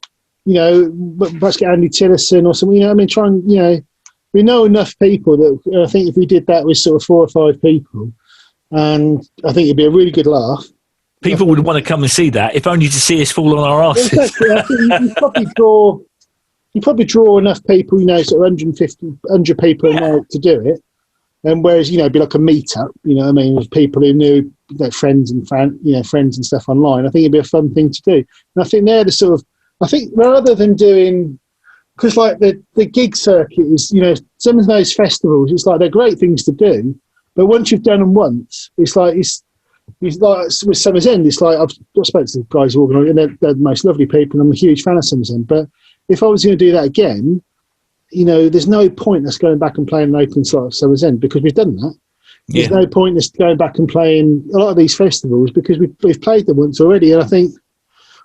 perhaps get Andy Tillison or something, try and, we know enough people that I think if we did that with sort of 4 or 5 people, and I think it'd be a really good laugh. People would want to come and see that, if only to see us fall on our asses. Exactly. I think you probably draw enough people, sort of 100 people a night to do it. And whereas, it'd be like a meet-up, with people who knew friends and friends and stuff online. I think it'd be a fun thing to do. And I think they're the sort of, rather than doing, because like the gig circuit is, some of those festivals, it's like they're great things to do, but once you've done them once, it's like with Summer's End, it's like I've spoken to the guys who organise, and they're the most lovely people, and I'm a huge fan of Summer's End. But if I was going to do that again, there's no point us going back and playing an open slot of Summer's End because we've done that. There's no point us going back and playing a lot of these festivals because we've played them once already. And I think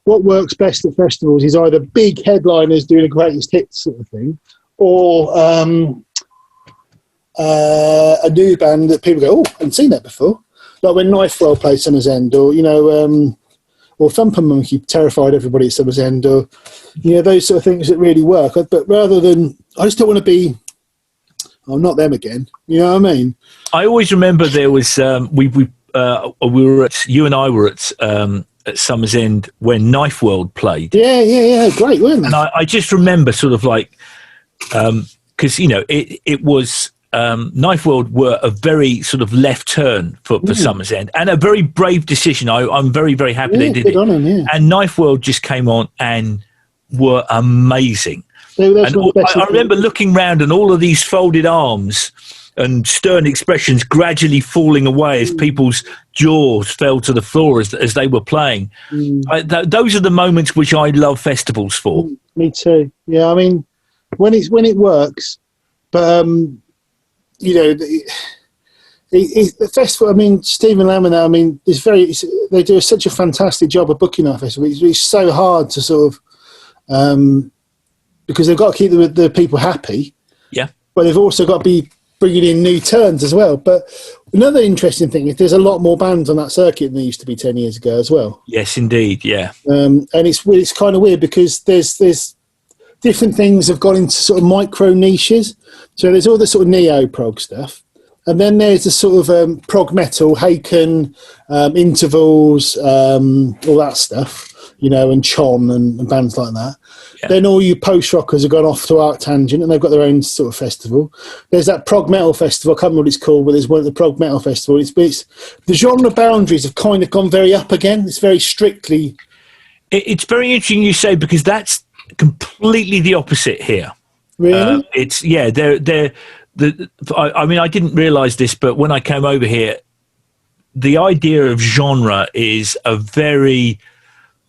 what works best at festivals is either big headliners doing a greatest hits sort of thing, or a new band that people go, oh, I haven't seen that before. Like when Knife Well played Summer's End, or or Thumper Monkey terrified everybody at Summer's End, or those sort of things that really work. But rather than, I just don't want to be, not them again. You know what I mean? I always remember there was we were at, you and I were at Summer's End when Knife World played. Yeah, great, weren't they? And I just remember sort of like because it was. Knife World were a very sort of left turn for Summer's End, and a very brave decision. I'm very, very happy they did it. On them, and Knife World just came on and were amazing. And I remember looking round and all of these folded arms and stern expressions gradually falling away as people's jaws fell to the floor as they were playing. Those are the moments which I love festivals for. Me too. Yeah, I mean, when it works, but the festival. I mean, Stephen Lamina. They do such a fantastic job of booking our festival. It's so hard to sort of because they've got to keep the people happy. Yeah, but they've also got to be bringing in new turns as well. But Another interesting thing is there's a lot more bands on that circuit than there used to be 10 years ago as well. Yes, indeed, yeah. And it's kind of weird because there's different things have gone into sort of micro niches. So there's all the sort of neo-prog stuff. And then there's the sort of prog metal, Haken, Intervals, all that stuff, you know, and Chon and bands like that. Yeah. Then all you post-rockers have gone off to Arctangent and they've got their own sort of festival. There's that prog metal festival, I can't remember what it's called, but there's one at the prog metal festival. It's the genre boundaries have kind of gone very up again. It's very strictly... It's very interesting you say, because that's completely the opposite here. Really? I mean, I didn't realise this, but when I came over here, the idea of genre is a very,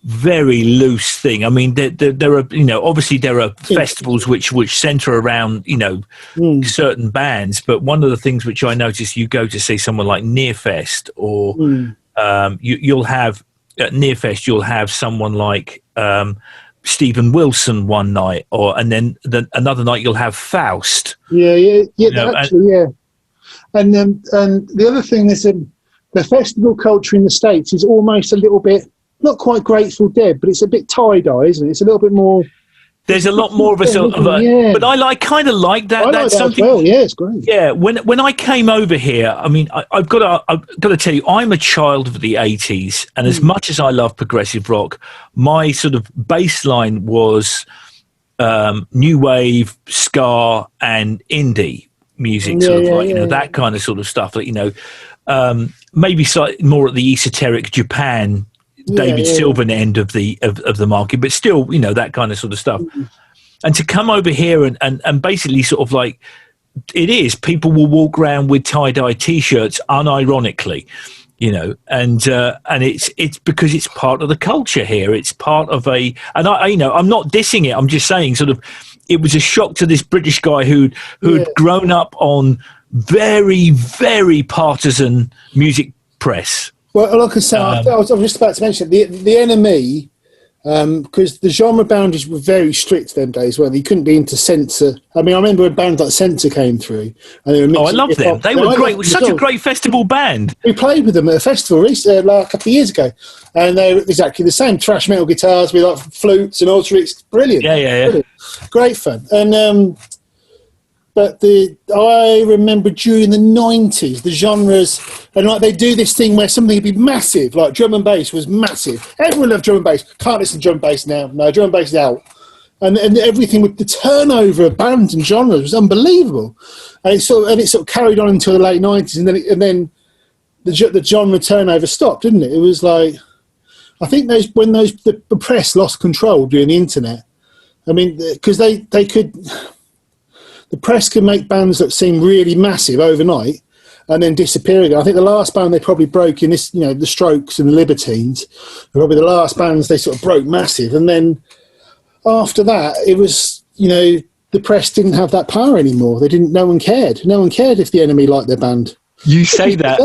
very loose thing. I mean, there are, you know, obviously there are festivals which centre around, you know, certain bands. But one of the things which I noticed, you go to see someone like Nearfest, or you'll have at Nearfest, you'll have someone like Stephen Wilson one night, and then another night you'll have Faust. Yeah, actually, yeah. And the other thing is the festival culture in the States is almost a little bit, not quite Grateful Dead, but it's a bit tie-dye, isn't it? It's a little bit more... There's a lot more of a sort of but I kind of like that. That's that something. As well. Yeah, it's great. Yeah, when I came over here, I mean, I've got to tell you, I'm a child of the '80s, and as much as I love progressive rock, my sort of baseline was new wave, ska, and indie music, that kind of sort of stuff. Like, you know, maybe slightly more at the esoteric Japan. David Sylvan end of the market, but still, you know, that kind of sort of stuff. And to come over here and basically sort of like, it is, people will walk around with tie-dye T-shirts unironically, you know, and it's because it's part of the culture here. It's part of and I you know, I'm not dissing it. I'm just saying sort of, it was a shock to this British guy who'd grown up on very, very partisan music press. Well, like I said, I was just about to mention the NME, because the genre boundaries were very strict them days, weren't they? You couldn't be into Censor. I mean, I remember when bands like Censor came through. And they were I love them. They were great. Such a great festival band. We played with them at a festival recently, like a couple of years ago, and they were exactly the same. Thrash metal guitars with like flutes and Ultrix. Brilliant. Yeah. Brilliant. Great fun. And but I remember during the 90s, the genres, and like they do this thing where something would be massive, like drum and bass was massive. Everyone loved drum and bass. Can't listen to drum and bass now. No, drum and bass is out. And everything with the turnover of bands and genres was unbelievable. And it sort of carried on until the late 90s, and then the genre turnover stopped, didn't it? It was like, I think when the press lost control during the internet. I mean, because they could... The press can make bands that seem really massive overnight and then disappear again. I think the last band they probably broke in this, you know, the Strokes and the Libertines, were probably the last bands they sort of broke massive. And then after that, it was, you know, the press didn't have that power anymore. No one cared. No one cared if the enemy liked their band. You say that.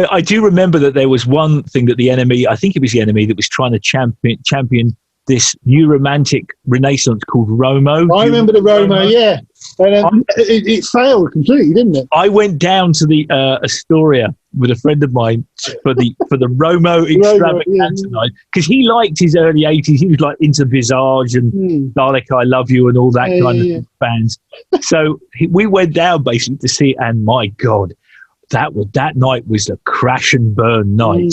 I do remember that there was one thing that the enemy, I think it was the enemy, that was trying to champion this new romantic renaissance called Romo. I remember the Romo, yeah. And it failed completely, didn't it? I went down to the Astoria with a friend of mine for the Romo extravaganza night, because he liked his early 80s. He was like into Visage and Dalek I Love You and all that kind of bands. So we went down basically to see, and my God, that night was a crash and burn night.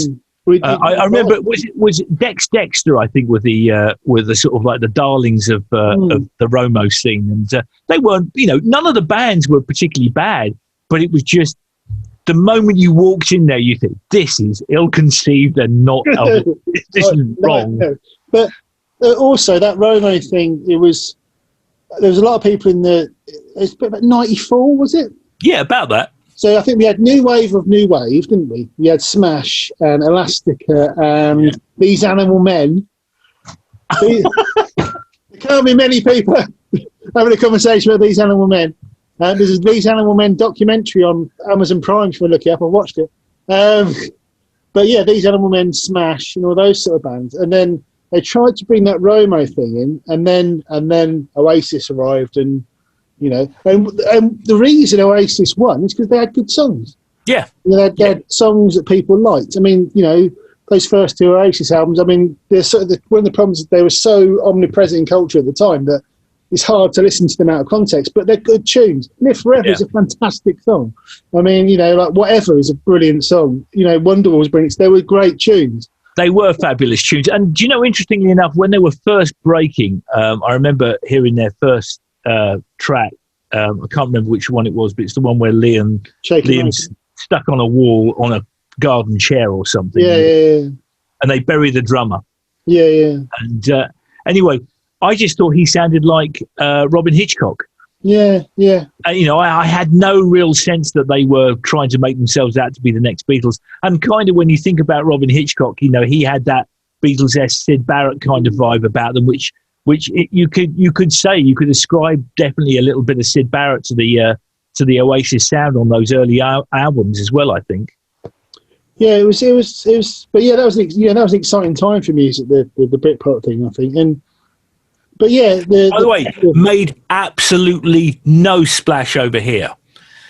I remember was Dex Dexter, I think, were the sort of like the darlings of the Romo scene, and they weren't, you know, none of the bands were particularly bad, but it was just the moment you walked in there, you think this is ill-conceived and not this is wrong. No. But also that Romo thing, there was a lot of people it's about 94, was it? Yeah, about that. So I think we had New Wave of New Wave, didn't we? We had Smash and Elastica and These Animal Men. There can't be many people having a conversation about These Animal Men. There's a These Animal Men documentary on Amazon Prime if you want to look it up. I watched it. But yeah, These Animal Men, Smash, and all those sort of bands. And then they tried to bring that Romo thing in, and then Oasis arrived, and you know, and the reason Oasis won is because they had good songs. Yeah. They had songs that people liked. I mean, those first two Oasis albums, I mean, one of the problems is they were so omnipresent in culture at the time that it's hard to listen to them out of context, but they're good tunes. Live Forever is a fantastic song. I mean, like Whatever is a brilliant song. Wonderwall was brilliant. They were great tunes. They were fabulous tunes. And do you know, interestingly enough, when they were first breaking, I remember hearing their first track. I can't remember which one it was, but it's the one where Liam's stuck on a wall on a garden chair or something. Yeah. And they bury the drummer. Yeah. And anyway, I just thought he sounded like Robin Hitchcock. Yeah. I had no real sense that they were trying to make themselves out to be the next Beatles. And kind of when you think about Robin Hitchcock, he had that Beatles-esque Sid Barrett kind of vibe about them, which you could ascribe definitely a little bit of Sid Barrett to the Oasis sound on those early albums as well, I think. Yeah, it was. But that was an exciting time for music, the Britpop thing, I think. But yeah, by the way, made absolutely no splash over here.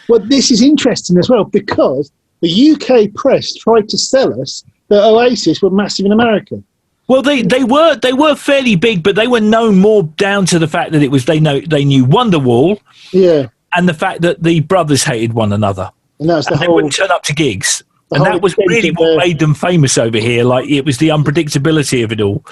Well, this is interesting as well because the UK press tried to sell us that Oasis were massive in America. Well, they were fairly big, but they were known more down to the fact that it was they knew Wonderwall, and the fact that the brothers hated one another, and they wouldn't turn up to gigs, and that was really what made them famous over here. Like it was the unpredictability of it all.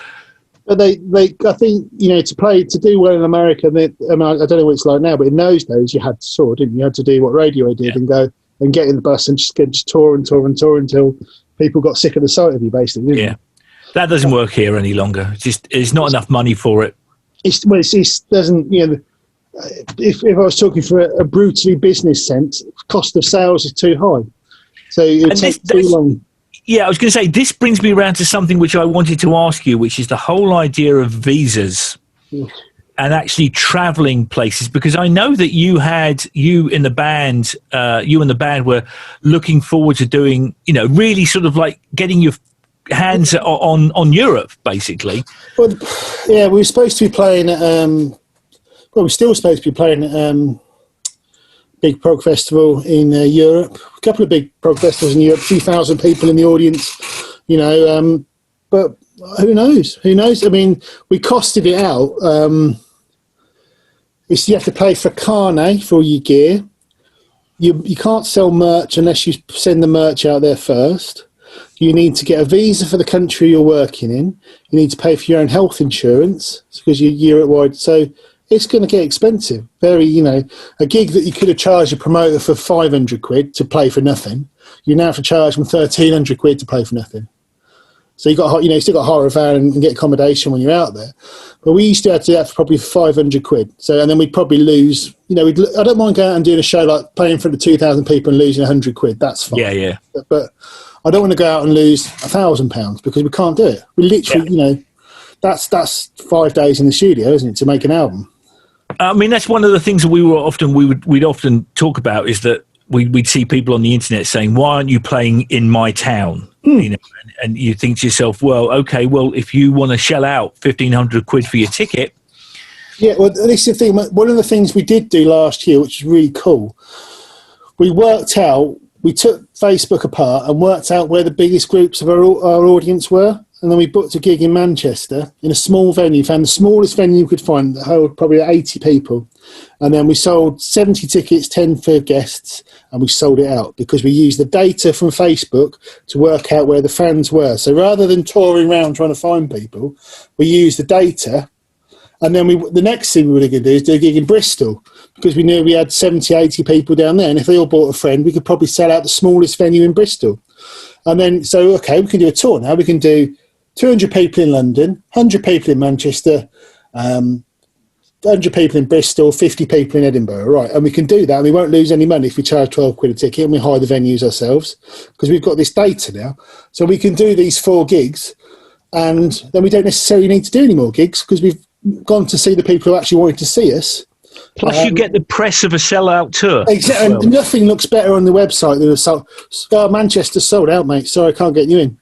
But I think to do well in America. I don't know what it's like now, but in those days you had to tour, didn't you? You had to do what radio did and go and get in the bus and just tour until people got sick of the sight of you, basically. Didn't you? That doesn't work here any longer. There's not enough money for it. It doesn't. If I was talking for a brutally business sense, cost of sales is too high, so it takes too long. Yeah, I was going to say, this brings me around to something which I wanted to ask you, which is the whole idea of visas and actually traveling places, because I know that you and the band were looking forward to doing, really sort of like getting your hands on Europe, basically. Well, yeah, we were supposed to be playing at, we're still supposed to be playing at big prog festival in Europe. A couple of big prog festivals in Europe, 2,000 people in the audience, but who knows? I mean, we costed it out. You have to pay for carnet for all your gear. You can't sell merch unless you send the merch out there first. You need to get a visa for the country you're working in. You need to pay for your own health insurance because you're Europe-wide. So it's going to get expensive. Very, a gig that you could have charged a promoter for 500 quid to play for nothing, you now have to charge them 1,300 quid to play for nothing. So you still got to hire a van and get accommodation when you're out there. But we used to have to do that for probably 500 quid. So, and then we'd probably lose, I don't mind going out and doing a show like playing in front of 2,000 people and losing 100 quid. That's fine. Yeah. But I don't want to go out and lose £1,000 because we can't do it. We literally, that's 5 days in the studio, isn't it, to make an album? I mean, that's one of the things that we'd often talk about is that we'd see people on the internet saying, "Why aren't you playing in my town?" And you think to yourself, "Well, okay, if you want to shell out 1,500 quid for your ticket." Yeah, well, this is the thing. One of the things we did do last year, which is really cool, we took Facebook apart and worked out where the biggest groups of our audience were. And then we booked a gig in Manchester in a small venue, found the smallest venue you could find that held probably 80 people. And then we sold 70 tickets, 10 for guests, and we sold it out because we used the data from Facebook to work out where the fans were. So rather than touring around trying to find people, we used the data. And then the next thing we were going to do is do a gig in Bristol because we knew we had 70, 80 people down there. And if they all bought a friend, we could probably sell out the smallest venue in Bristol. And then, we can do a tour now. We can do 200 people in London, 100 people in Manchester, 100 people in Bristol, 50 people in Edinburgh, right? And we can do that, and we won't lose any money if we charge 12 quid a ticket and we hire the venues ourselves because we've got this data now. So we can do these 4 gigs, and then we don't necessarily need to do any more gigs because we've gone to see the people who actually wanted to see us. Plus, you get the press of a sellout tour. Exactly, and nothing looks better on the website than Manchester sold out, mate. Sorry, I can't get you in.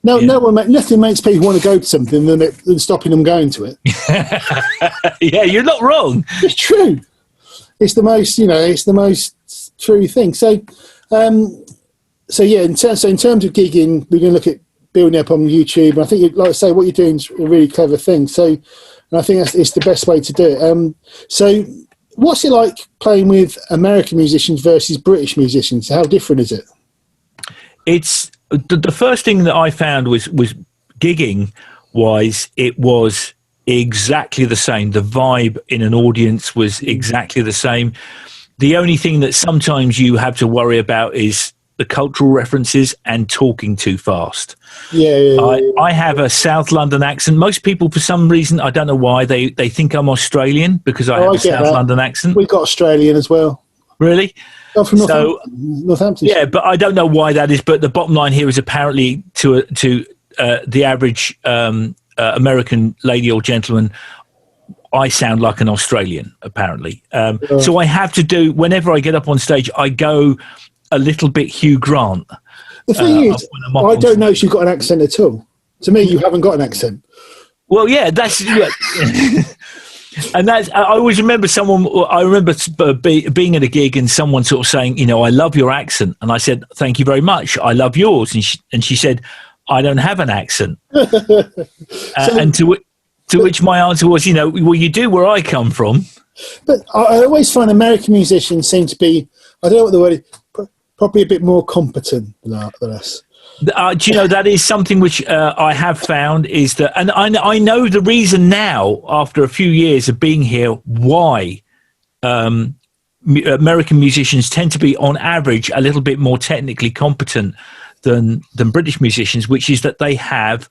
Nothing makes people want to go to something than stopping them going to it. Yeah, you're not wrong. It's true. It's the most, it's the most true thing. So, So yeah, in terms of gigging, we're going to look at building up on YouTube. And I think, like I say, what you're doing is a really clever thing. So, and I think it's the best way to do it. So, what's it like playing with American musicians versus British musicians? How different is it? It's the first thing that I found was gigging wise. It was exactly the same. The vibe in an audience was exactly the same. The only thing that sometimes you have to worry about is the cultural references and talking too fast. I have a South London accent. Most people, for some reason, I don't know why, they think I'm Australian because I have a South London accent. We've got Australian as well. Really? I'm from Northampton. Yeah, but I don't know why that is. But the bottom line here is apparently to the average American lady or gentleman, I sound like an Australian, apparently. So I have to do, whenever I get up on stage, I go a little bit Hugh Grant. The thing is, I don't know if you've got an accent at all. To me, you haven't got an accent. Well, yeah, that's... And that's, I always remember being at a gig and someone sort of saying, I love your accent. And I said, thank you very much. I love yours. And she said, I don't have an accent. And to which my answer was, well, you do where I come from. But I always find American musicians seem to be, I don't know what the word is, probably a bit more competent than us. Do you know, that is something which I have found is that, and I know the reason now, after a few years of being here, why American musicians tend to be, on average, a little bit more technically competent than British musicians, which is that they have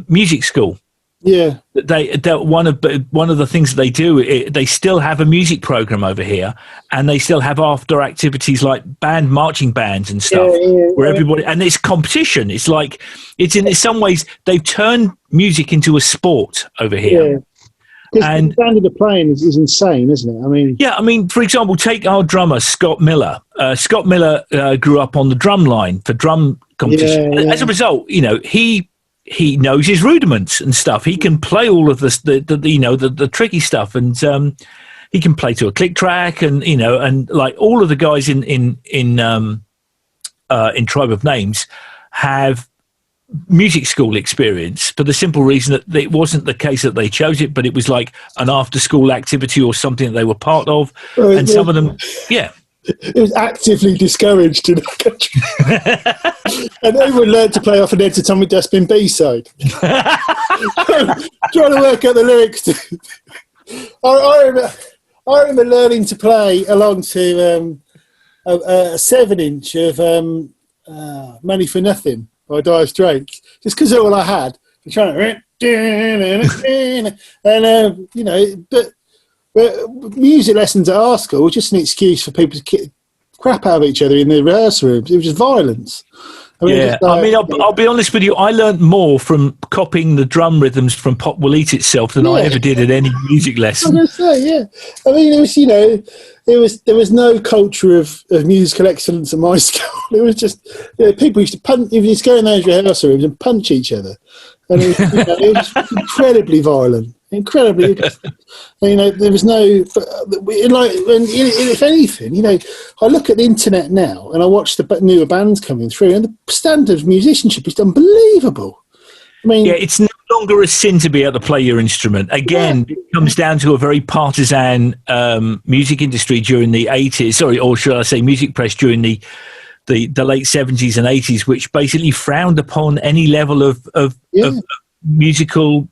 music school. Yeah, they one of the things that they do. They still have a music program over here, and they still have after activities like marching bands and stuff, where everybody, and it's competition. It's like in some ways they've turned music into a sport over here. Yeah. And the standard of playing is insane, isn't it? I mean, for example, take our drummer Scott Miller. Scott Miller grew up on the drum line for drum competition. Yeah. As a result, he knows his rudiments and stuff. He can play all of the tricky stuff, and he can play to a click track, and and like all of the guys in Tribe of Names have music school experience for the simple reason that it wasn't the case that they chose it, but it was like an after school activity or something that they were part of. And some of them, it was actively discouraged in the country. And everyone learned to play off an Atomic Dustbin B-side. Trying to work out the lyrics. I remember learning to play along to a 7-inch of Money for Nothing by Dire Straits, just because all I had. I'm trying to... But music lessons at our school were just an excuse for people to kick crap out of each other in the rehearsal rooms. It was just violence. I'll be honest with you. I learned more from copying the drum rhythms from Pop Will Eat Itself than I ever did at any music lesson. I was going to say, yeah. I mean, it was, there was no culture of musical excellence at my school. It was just people used to punch. You used to go in those rehearsal rooms and punch each other, and it was incredibly violent. Incredibly, there was no if anything, I look at the internet now and I watch the newer bands coming through, and the standard of musicianship is unbelievable. It's no longer a sin to be able to play your instrument. Again, it comes down to a very partisan music industry during the 80s, or should I say music press during the late 70s and 80s, which basically frowned upon any level of musical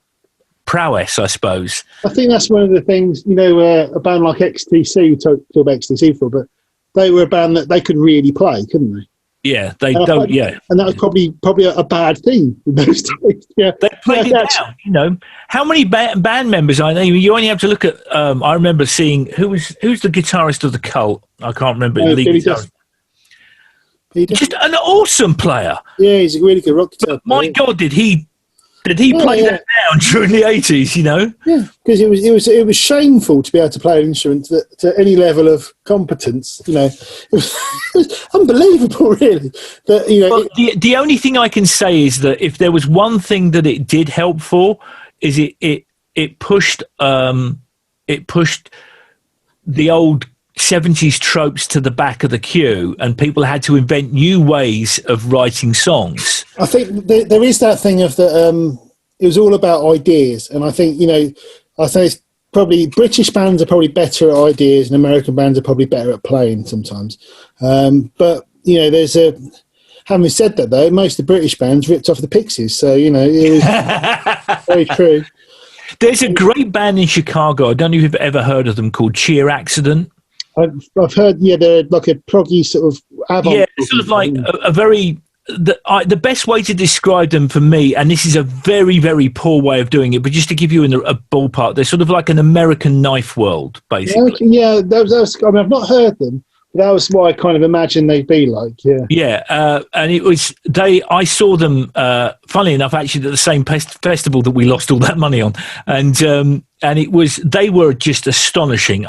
prowess, I suppose. I think that's one of the things, a band like XTC, we talked about XTC before, but they were a band that they could really play, couldn't they? Yeah, they don't. Yeah, and that was probably a bad thing in those days. Yeah, they played it down. How many band members? I know you only have to look at. I remember seeing who's the guitarist of the Cult. I can't remember. Just an awesome player. Yeah, he's a really good rock guitar player. My God, did he play that down during the 80s, Yeah, because it was shameful to be able to play an instrument to any level of competence. It was unbelievable, really. That the only thing I can say is that if there was one thing that it did help for, is it pushed the old 70s tropes to the back of the queue, and people had to invent new ways of writing songs. I think there is that thing of that. It was all about ideas, and I think I say it's probably British bands are probably better at ideas, and American bands are probably better at playing sometimes. But there's a. Having said that, though, most of the British bands ripped off the Pixies, so it was very true. There's a great band in Chicago. I don't know if you've ever heard of them, called Cheer Accident. I've heard, they're like a proggy sort of avant. Yeah, sort of like a very. The best way to describe them for me, and this is a very, very poor way of doing it, but just to give you a ballpark, they're sort of like an American Knife World, basically. Yeah, I've not heard them. That was what I kind of imagined they'd be like, yeah. Yeah, and it was I saw them, funnily enough, actually at the same festival that we lost all that money on, and they were just astonishing.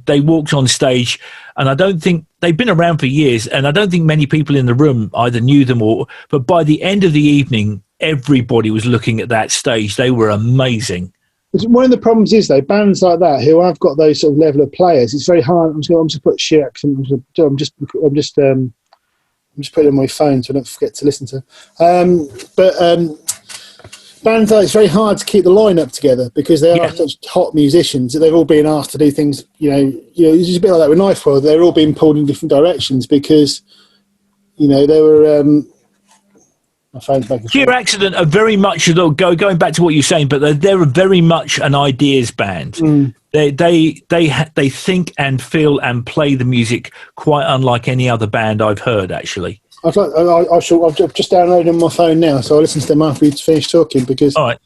They walked on stage, and I don't think they've been around for years, and I don't think many people in the room either knew them but by the end of the evening, everybody was looking at that stage. They were amazing. One of the problems is, though, bands like that who have got those sort of level of players, it's very hard. I'm just to put Sheer Accent. I'm just putting it on my phone so I don't forget to listen to. But bands like it's very hard to keep the lineup together because they are such hot musicians that they've all been asked to do things. It's just a bit like that with Knife World. They're all being pulled in different directions because they were. Cheer Accident are very much going back to what you're saying, but they're very much an ideas band. Mm. They think and feel and play the music quite unlike any other band I've heard. Actually, I've just downloaded on my phone now, so I'll listen to them after we finish talking. Because all right.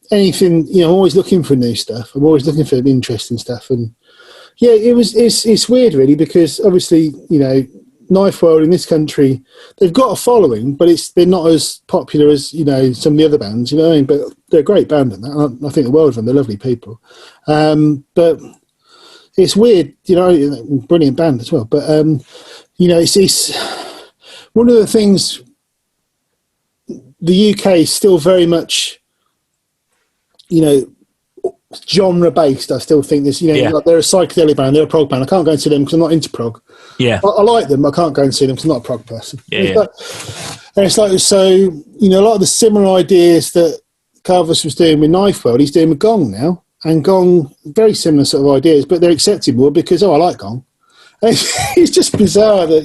Anything I'm always looking for new stuff. I'm always looking for interesting stuff, and it's weird really because obviously Knife World in this country, they've got a following, but they're not as popular as some of the other bands. You know what I mean? But they're a great band, and I think the world of them. They're lovely people, but it's weird. Brilliant band as well. But it's one of the things. The UK is still very much, genre based. I still think this, like they're a psychedelic band, they're a prog band. I can't go and see them because I'm not into prog. Yeah, I like them. I can't go and see them because I'm not a prog person. Yeah, it's like so. A lot of the similar ideas that Carvus was doing with Knife World, he's doing with Gong now, and Gong very similar sort of ideas, but they're accepted more because I like Gong. It's just bizarre that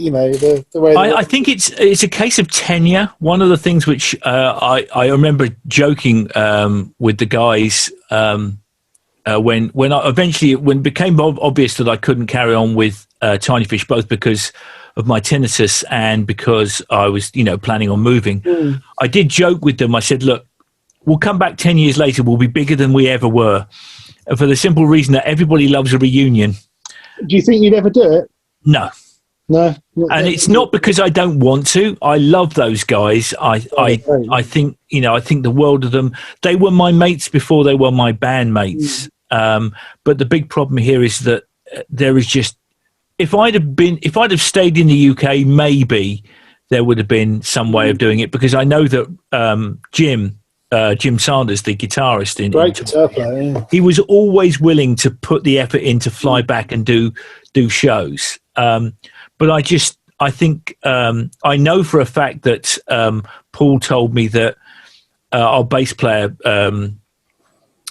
the way. I think it's a case of tenure. One of the things which I remember joking with the guys. When it became obvious that I couldn't carry on with Tiny Fish, both because of my tinnitus and because I was, planning on moving, I did joke with them. I said, look, we'll come back 10 years later. We'll be bigger than we ever were. For the simple reason that everybody loves a reunion. Do you think you'd ever do it? No. No. And it's not because I don't want to. I love those guys. I think, I think the world of them. They were my mates before they were my bandmates. But the big problem here is that there is just, if I'd have stayed in the UK, maybe there would have been some way of doing it, because I know that Jim Sanders, the guitarist great guitar player, he was always willing to put the effort in to fly back and do shows. But I think I know for a fact that Paul told me that our bass player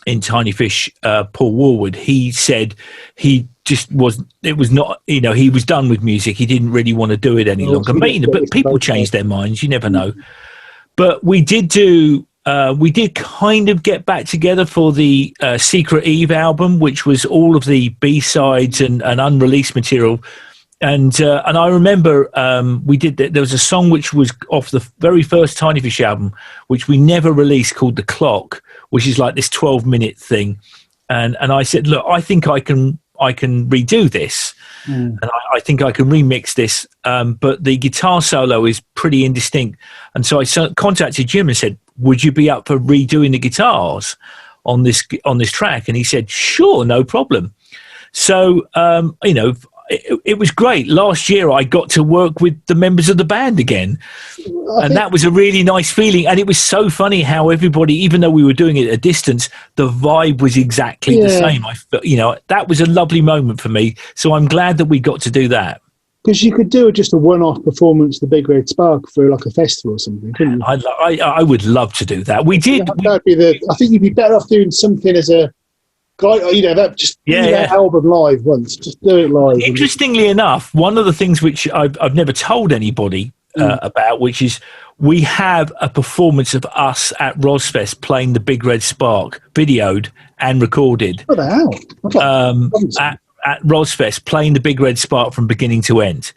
in Tiny Fish, Paul Warwood, he said he just it was not, he was done with music. He didn't really want to do it any longer. But people change their minds. You never know. But we did kind of get back together for the Secret Eve album, which was all of the B-sides and unreleased material. And I remember there was a song which was off the very first Tiny Fish album, which we never released, called The Clock, which is like this 12-minute thing. And I said, look, I think I can redo this. And I think I can remix this. But the guitar solo is pretty indistinct. And so I contacted Jim and said, would you be up for redoing the guitars on this track? And he said, sure, no problem. So, it was great. Last year, I got to work with the members of the band again, and that was a really nice feeling. And it was so funny how everybody, even though we were doing it at a distance, the vibe was exactly the same. I felt, that was a lovely moment for me. So I'm glad that we got to do that. Because you could do just a one-off performance, the Big Red Spark, for like a festival or something, couldn't you? I would love to do that. We did. That'd be I think you'd be better off doing something as a guy. That just that album live once. Just do it live. Interestingly enough, one of the things which I've never told anybody about, which is we have a performance of us at Rosfest playing the Big Red Spark, videoed and recorded. What the hell? At Rosfest, playing the Big Red Spark from beginning to end.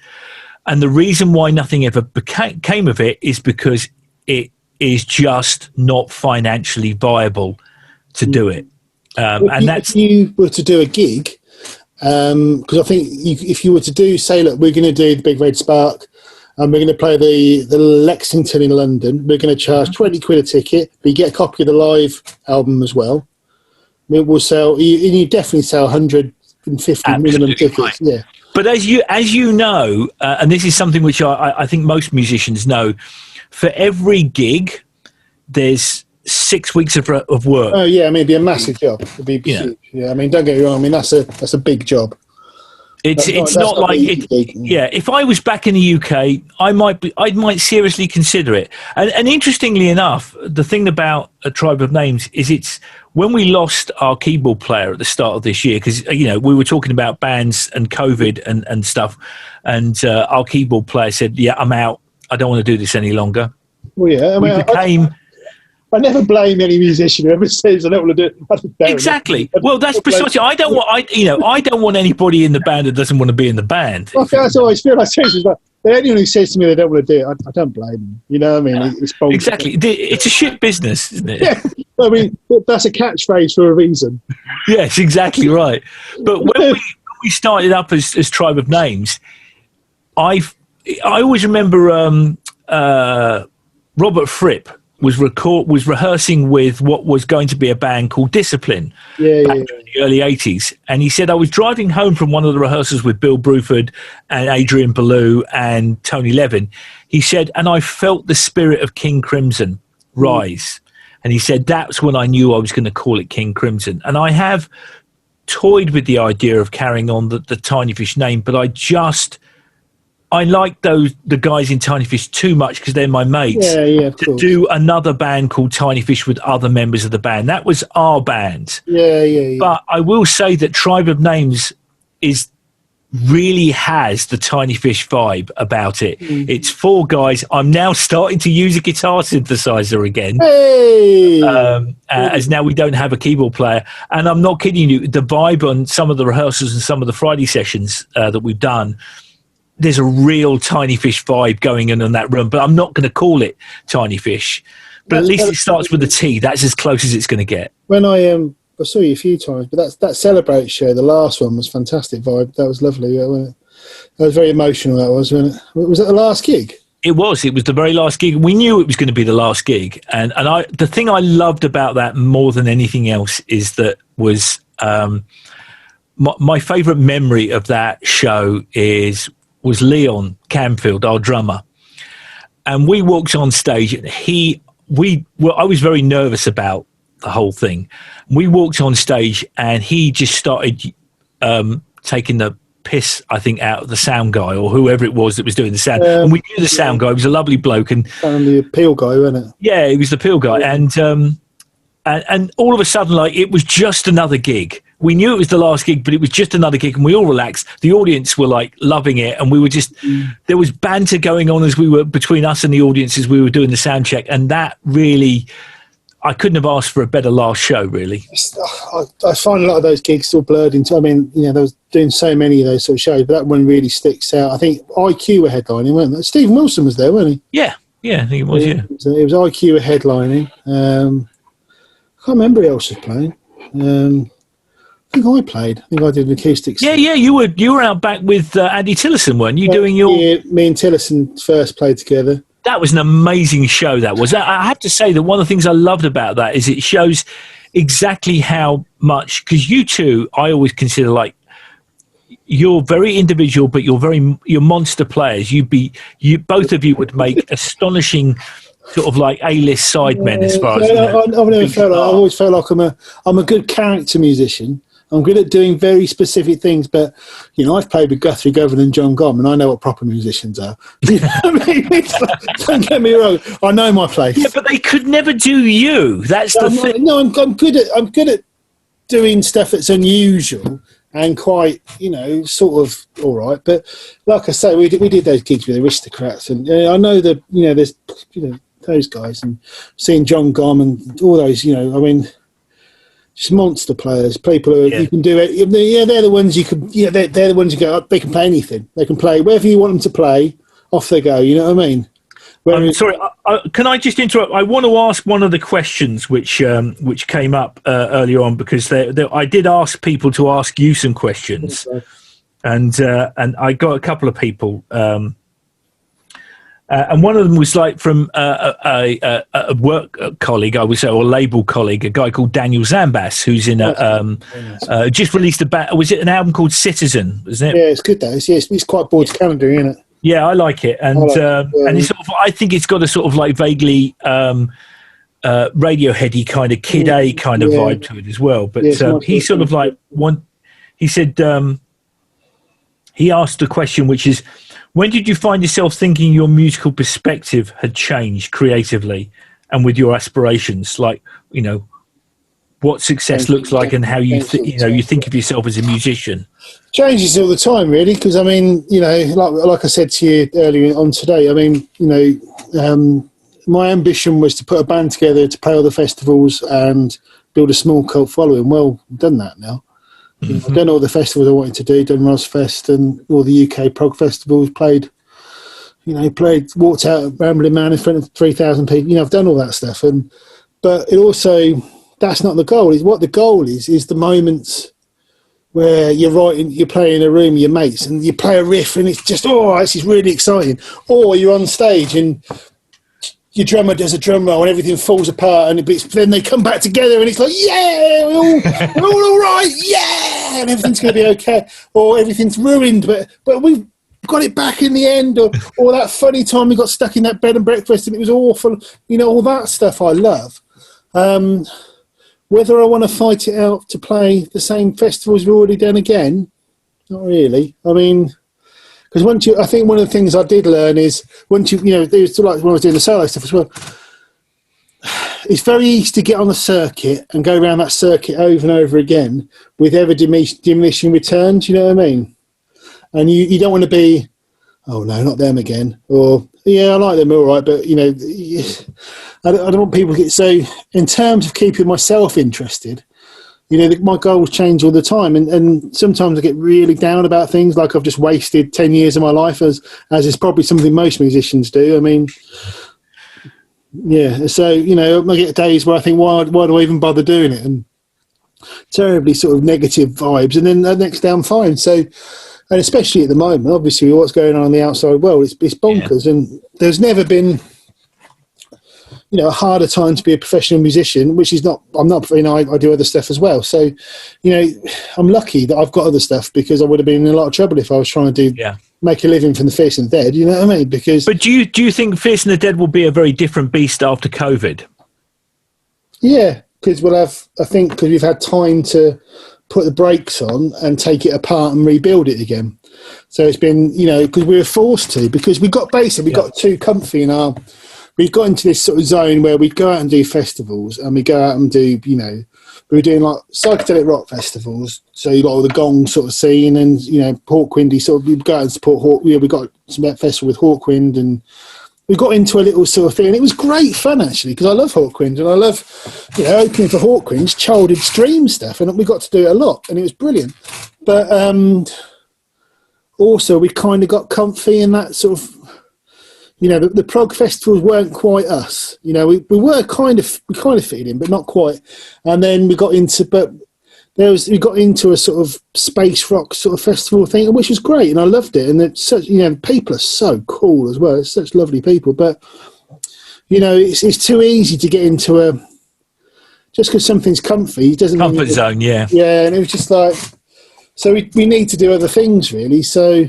And the reason why nothing ever came of it is because it is just not financially viable to do it. If you were to do a gig, because I think if you were to do, say, look, we're going to do the Big Red Spark, and we're going to play the Lexington in London, we're going to charge 20 quid a ticket, but you get a copy of the live album as well. We'll sell, you definitely sell 150 minimum tickets. Right. Yeah. But as you know, and this is something which I think most musicians know, for every gig, there's 6 weeks of work. Oh yeah, I mean, it'd be a massive job. It'd be huge. Yeah, I mean, don't get me wrong. I mean, that's a big job. It's not like it. Yeah, if I was back in the UK, I might seriously consider it. And interestingly enough, the thing about A Tribe of Names is it's when we lost our keyboard player at the start of this year, because we were talking about bands and COVID and stuff, and our keyboard player said, "Yeah, I'm out. I don't want to do this any longer." Well, yeah, I never blame any musician who ever says I don't want to do it. Exactly. Well, that's precisely. I don't want anybody in the band that doesn't want to be in the band. I always feel like seriously, anyone who says to me they don't want to do it, I don't blame them. You know what I mean? It's bullshit. Exactly. It's a shit business, isn't it? Yeah. I mean, that's a catchphrase for a reason. Yes, exactly right. But when we started up as Tribe of Names, I always remember Robert Fripp was rehearsing with what was going to be a band called Discipline back in the early 80s. And he said, I was driving home from one of the rehearsals with Bill Bruford and Adrian Ballou and Tony Levin. He said, and I felt the spirit of King Crimson rise. And he said, that's when I knew I was going to call it King Crimson. And I have toyed with the idea of carrying on the Tiny Fish name, but I like the guys in Tiny Fish too much because they're my mates. To do another band called Tiny Fish with other members of the band. That was our band. Yeah. But I will say that Tribe of Names really has the Tiny Fish vibe about it. It's four guys. I'm now starting to use a guitar synthesizer again. Hey! As now we don't have a keyboard player. And I'm not kidding you. The vibe on some of the rehearsals and some of the Friday sessions that we've done, there's a real Tiny Fish vibe going in that room, but I'm not going to call it Tiny Fish. But at least it starts with a T. That's as close as it's going to get. When I saw you a few times, but that Celebrate show, the last one, was fantastic vibe. That was lovely. That was very emotional, that was, wasn't it? Was it the last gig? It was the very last gig. We knew it was going to be the last gig. And the thing I loved about that more than anything else is that was my favourite memory of that show was Leon Camfield, our drummer. And we walked on stage and I was very nervous about the whole thing. We walked on stage and he just started taking the piss, I think, out of the sound guy or whoever it was that was doing the sound. And we knew the sound guy. He was a lovely bloke. And the appeal guy, wasn't it? Yeah, he was the appeal guy. And all of a sudden, like, it was just another gig. We knew it was the last gig, but it was just another gig, and we all relaxed. The audience were like loving it, and we were just there was banter going on as we were between us and the audience as we were doing the sound check, and that really, I couldn't have asked for a better last show. Really, I find a lot of those gigs still blurred into. I mean, there was doing so many of those sort of shows, but that one really sticks out. I think IQ were headlining, weren't they? Stephen Wilson was there, wasn't he? Yeah, I think it was. Yeah, it was IQ were headlining. I can't remember who else was playing. I think I played. I think I did an acoustic. Yeah, you were out back with Andy Tillison, weren't you? Doing your... Yeah, me and Tillison first played together. That was an amazing show, that was. I have to say that one of the things I loved about that is it shows exactly how much... Because you two, I always consider, like, you're very individual, but you're monster players. Both of you would make astonishing sort of like A-list sidemen as far as I've never felt like, I've always felt like I'm a good character musician. I'm good at doing very specific things, but I've played with Guthrie Govan and John Gomm, and I know what proper musicians are. You know what I mean? Don't get me wrong, I know my place. Yeah, but they could never do you. That's the thing. No, I'm good at doing stuff that's unusual and quite, sort of all right. But like I say, we did those gigs with Aristocrats, and I know that there's those guys, and seeing John Gomm and all those, just monster players, people who you can do it. Yeah, they're the ones you can. Yeah, they're the ones you go. They can play anything. They can play wherever you want them to play. Off they go. You know what I mean? I'm sorry. Can I just interrupt? I want to ask one of the questions which came up earlier on, because I did ask people to ask you some questions, and I got a couple of people. And one of them was like from a work colleague, I would say, or label colleague, a guy called Daniel Zambas, who's in just released was it an album called Citizen? Isn't it? Yeah, it's good though. It's quite broad calendar, isn't it? Yeah, I like it, and it's sort of, I think it's got a sort of like vaguely Radioheady kind of Kid A kind of vibe to it as well. But he sort of like he said he asked a question which is, when did you find yourself thinking your musical perspective had changed creatively and with your aspirations? Like, what success looks like and how you think of yourself as a musician? Changes all the time, really, because, like I said to you earlier on today, my ambition was to put a band together to play all the festivals and build a small cult following. Well, I've done that now. Mm-hmm. I've done all the festivals I wanted to do, done Rosfest and all the UK prog festivals, walked out at Rambling Man in front of 3,000 people. I've done all that stuff. But it also, that's not the goal. What the goal is the moments where you're playing in a room with your mates and you play a riff and it's just, this is really exciting. Or you're on stage and your drummer does a drum roll and everything falls apart, and then they come back together and it's like, yeah, we're all right, yeah, and everything's going to be okay. Or everything's ruined, but we've got it back in the end. Or that funny time we got stuck in that bed and breakfast and it was awful. All that stuff I love. Whether I want to fight it out to play the same festivals we've already done again, not really. Because I think one of the things I did learn is it's like when I was doing the solo stuff as well. It's very easy to get on the circuit and go around that circuit over and over again with ever diminishing returns. You know what I mean? And you don't want to be, oh no, not them again, or yeah, I like them all right, but I don't want people to get so. In terms of keeping myself interested, my goals change all the time, and sometimes I get really down about things like I've just wasted 10 years of my life, as is probably something most musicians do. So I get days where I think, why do I even bother doing it, and terribly sort of negative vibes, and then the next day I'm fine. So, and especially at the moment, obviously what's going on in the outside world, it's bonkers, and there's never been a harder time to be a professional musician, which is not, I'm not, I do other stuff as well. So, I'm lucky that I've got other stuff, because I would have been in a lot of trouble if I was trying to make a living from the Fierce and the Dead, you know what I mean? But do you think Fierce and the Dead will be a very different beast after COVID? Yeah, because we've had time to put the brakes on and take it apart and rebuild it again. So it's been, because we were forced to, because we got too comfy we got into this sort of zone where we'd go out and do festivals, and we go out and do, we were doing like psychedelic rock festivals. So you got all the gong sort of scene, and, Hawkwind, we'd go out and support Hawkwind. We got some festival with Hawkwind, and we got into a little sort of thing. And it was great fun, actually, because I love Hawkwind, and I love, opening for Hawkwind's Childhood Stream stuff. And we got to do it a lot, and it was brilliant. But also we kind of got comfy in that sort of, the prog festivals weren't quite us. We kind of fitted in, but not quite. And then we got into a sort of space rock sort of festival thing, which was great, and I loved it. And it's such, people are so cool as well. It's such lovely people, but it's too easy to get into just because something's comfy doesn't comfort zone. Yeah, and it was just like, So we need to do other things, really. So,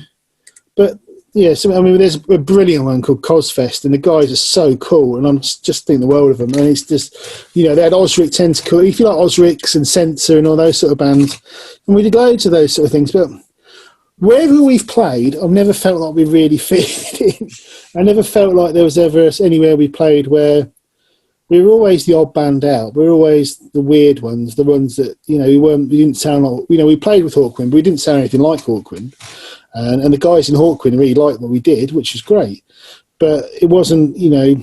but yeah, so I mean, there's a brilliant one called Cosfest, and the guys are so cool, and I'm just thinking the world of them. And it's just, you know, they had Osric Tentacle. If you like Osrics and Censor and all those sort of bands, and we did loads of those sort of things. But wherever we've played, I've never felt like we really fit in. I never felt like there was ever anywhere we played where we were always the odd band out. We were always the weird ones, the ones that, you know, we didn't sound like, you know, we played with Hawkwind, but we didn't sound anything like Hawkwind. And the guys in Hawkwind really liked what we did, which was great. But it wasn't, you know,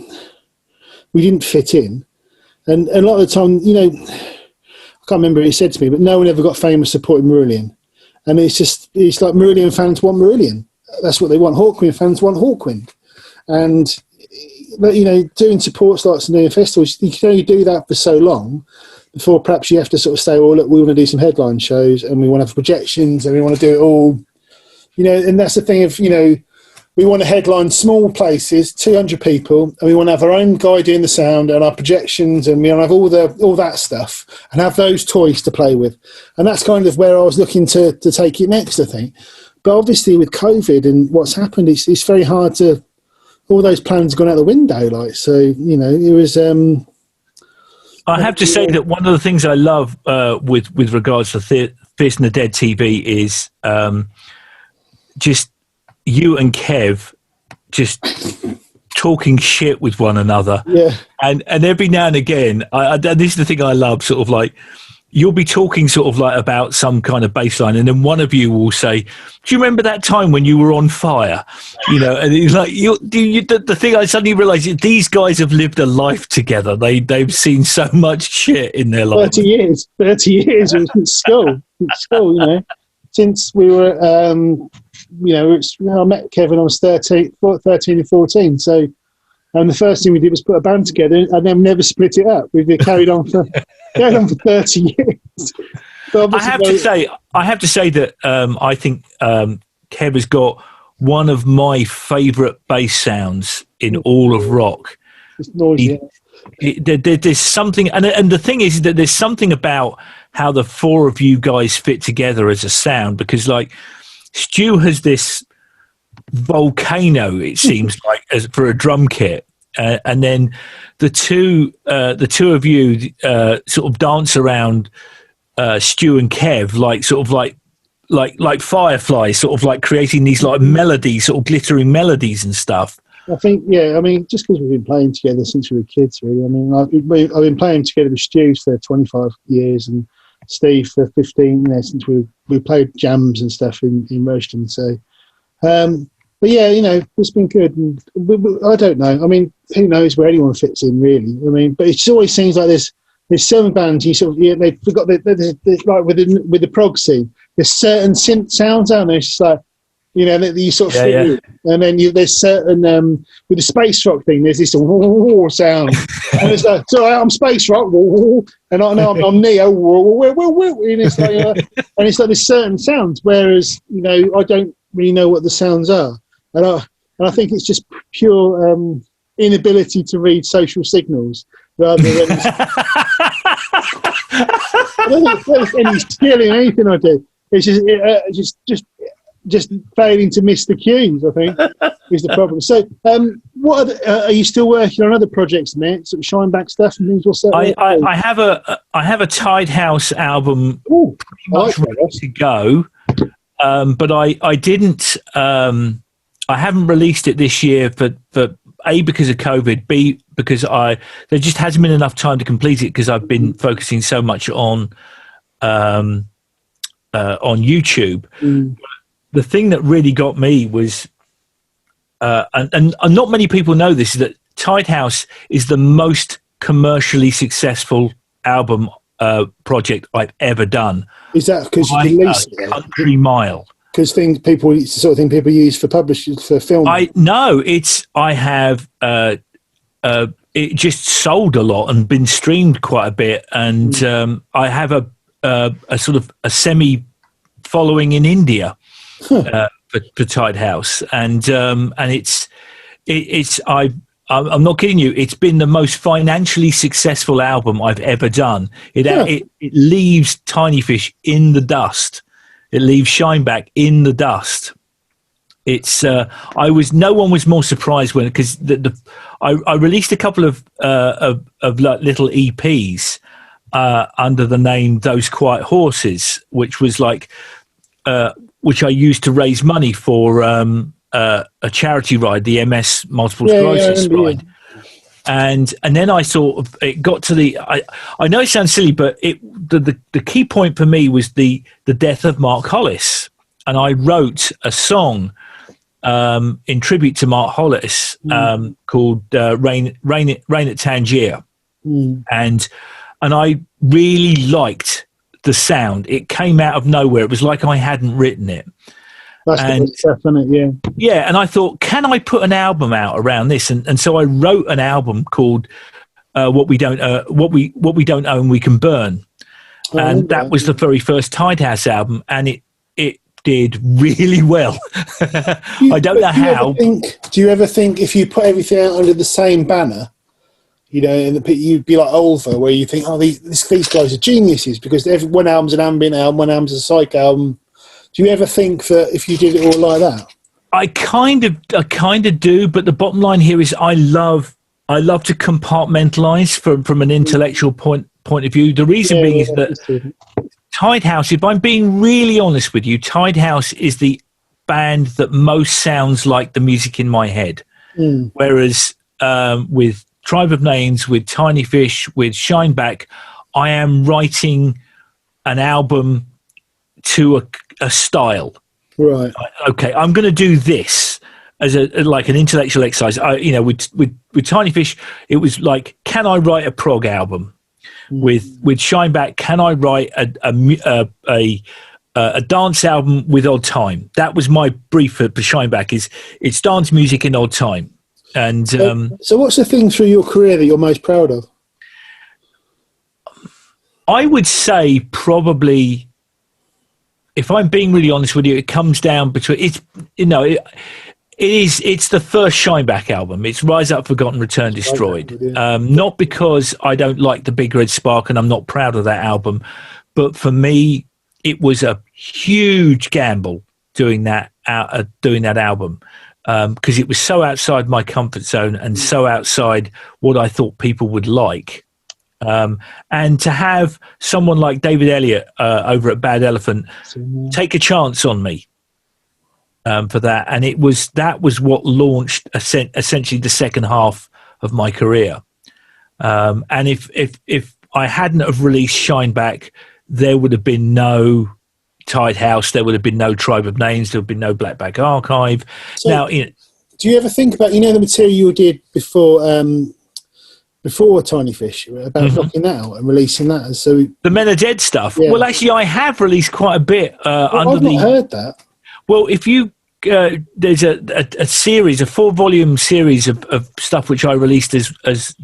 we didn't fit in. And a lot of the time, you know, I can't remember what he said to me, but no one ever got famous supporting Marillion. And it's like Marillion fans want Marillion. That's what they want. Hawkwind fans want Hawkwind. And, you know, doing support slots and doing festivals, you can only do that for so long before perhaps you have to sort of say, well, look, we want to do some headline shows and we want to have projections and we want to do it all. You know, and that's the thing of, you know, we want to headline small places, 200 people, and we want to have our own guy doing the sound and our projections, and we want to have all that stuff and have those toys to play with. And that's kind of where I was looking to take it next, I think. But obviously with COVID and what's happened, it's very hard to, all those plans have gone out the window. Like, so, you know, it was... I have to say that one of the things I love with regards to Fierce and the Dead TV is... just you and Kev just talking shit with one another. Yeah. And every now and again, this is the thing I love, sort of like, you'll be talking sort of like about some kind of bass line, and then one of you will say, do you remember that time when you were on fire? You know, and it's like, the thing I suddenly realised is these guys have lived a life together. They've seen so much shit in their life. 30 years since school, you know. Since we were, you know, I met Kevin, I was 13 and 14. So the first thing we did was put a band together and then never split it up. We've carried on for 30 years. But I have to say that I think Kev has got one of my favourite bass sounds in all of rock. It's noisy. There's something, and the thing is that there's something about how the four of you guys fit together as a sound, because like Stu has this volcano, it seems like, as for a drum kit, and then the two of you sort of dance around Stu and Kev like fireflies, sort of like creating these like melodies, sort of glittering melodies and stuff. I think, yeah, I mean, just because we've been playing together since we were kids, really. I mean, I've been playing together with Stu for 25 years and Steve for 15, you know, since we played jams and stuff in Royston. So, but yeah, you know, it's been good. And I don't know. I mean, who knows where anyone fits in, really? I mean, but it just always seems like there's some bands you sort of, yeah, they've forgot that there's like with the prog scene, there's certain synth sounds out there. It's just like, you know, that you sort of fit in. And then there's certain with the space rock thing, there's this sound, and it's like, so I'm space rock, and I know I'm Neo, and it's like, and it's like there's certain sounds, whereas, you know, I don't really know what the sounds are, and I think it's just pure inability to read social signals rather than I don't think there's any skill in anything I do. It's just failing to miss the cues, I think, is the problem. So, what are you still working on other projects, mate? Sort of Shineback stuff and things? What's that? I have a Tide House album pretty much ready to go, but I didn't. I haven't released it this year for A, because of COVID, B, because there just hasn't been enough time to complete it because I've been focusing so much on YouTube. The thing that really got me was, and not many people know this, is that Tide House is the most commercially successful album project I've ever done. Is that because you released it? Country mile. Because people use for publishers for film. It just sold a lot and been streamed quite a bit, and I have a sort of a semi following in India. For Tide House, and I'm not kidding you. It's been the most financially successful album I've ever done. It leaves Tiny Fish in the dust. it leaves Shineback in the dust. It's no one was more surprised when, because I released a couple of like little EPs under the name Those Quiet Horses, which was like which I used to raise money for a charity ride, the MS multiple sclerosis ride. And then I sort of, it got to I know it sounds silly, but the key point for me was the death of Mark Hollis, and I wrote a song in tribute to Mark Hollis called Rain at Tangier. And I really liked the sound. It came out of nowhere. It was like I hadn't written it. That's definitely, yeah. And I thought, can I put an album out around this? And so I wrote an album called What We Don't Own We Can Burn. And that was the very first Tidehouse album, and it did really well. I don't know how. Do you ever think if you put everything out under the same banner, and you'd be like Ulver, where you think, these guys are geniuses because one album's an ambient album, one album's a psych album. Do you ever think that if you did it all like that? I kind of do, but the bottom line here is I love to compartmentalize from an intellectual point of view. The reason being is that Tidehouse, if I'm being really honest with you, Tidehouse is the band that most sounds like the music in my head. Whereas with Tribe of Names, with Tiny Fish, with Shineback, I am writing an album to a style. Right. Okay, I'm going to do this as like an intellectual exercise. With Tiny Fish, it was like, can I write a prog album? With Shineback, can I write a dance album with odd time? That was my brief for Shineback. It's dance music in odd time. And so what's the thing through your career that you're most proud of? I would say probably, if I'm being really honest with you, it comes down between it's the first Shineback album. It's Rise Up, Forgotten, Return Destroyed. Not because I don't like the Big Red Spark and I'm not proud of that album, but for me, it was a huge gamble doing that album. Because it was so outside my comfort zone and so outside what I thought people would like. And to have someone like David Elliott over at Bad Elephant take a chance on me for that. And that was what launched essentially the second half of my career. And if I hadn't have released Shineback, there would have been no Tidehouse, there would have been no Tribe of Names, there would have been no Blackback Archive. So now, do you ever think about the material you did before Tiny Fish, about knocking that out and releasing that? So the Men Are Dead stuff. Yeah. Well, actually, I have released quite a bit. I've not heard that. Well, if you there's a series, a 4-volume series of stuff which I released as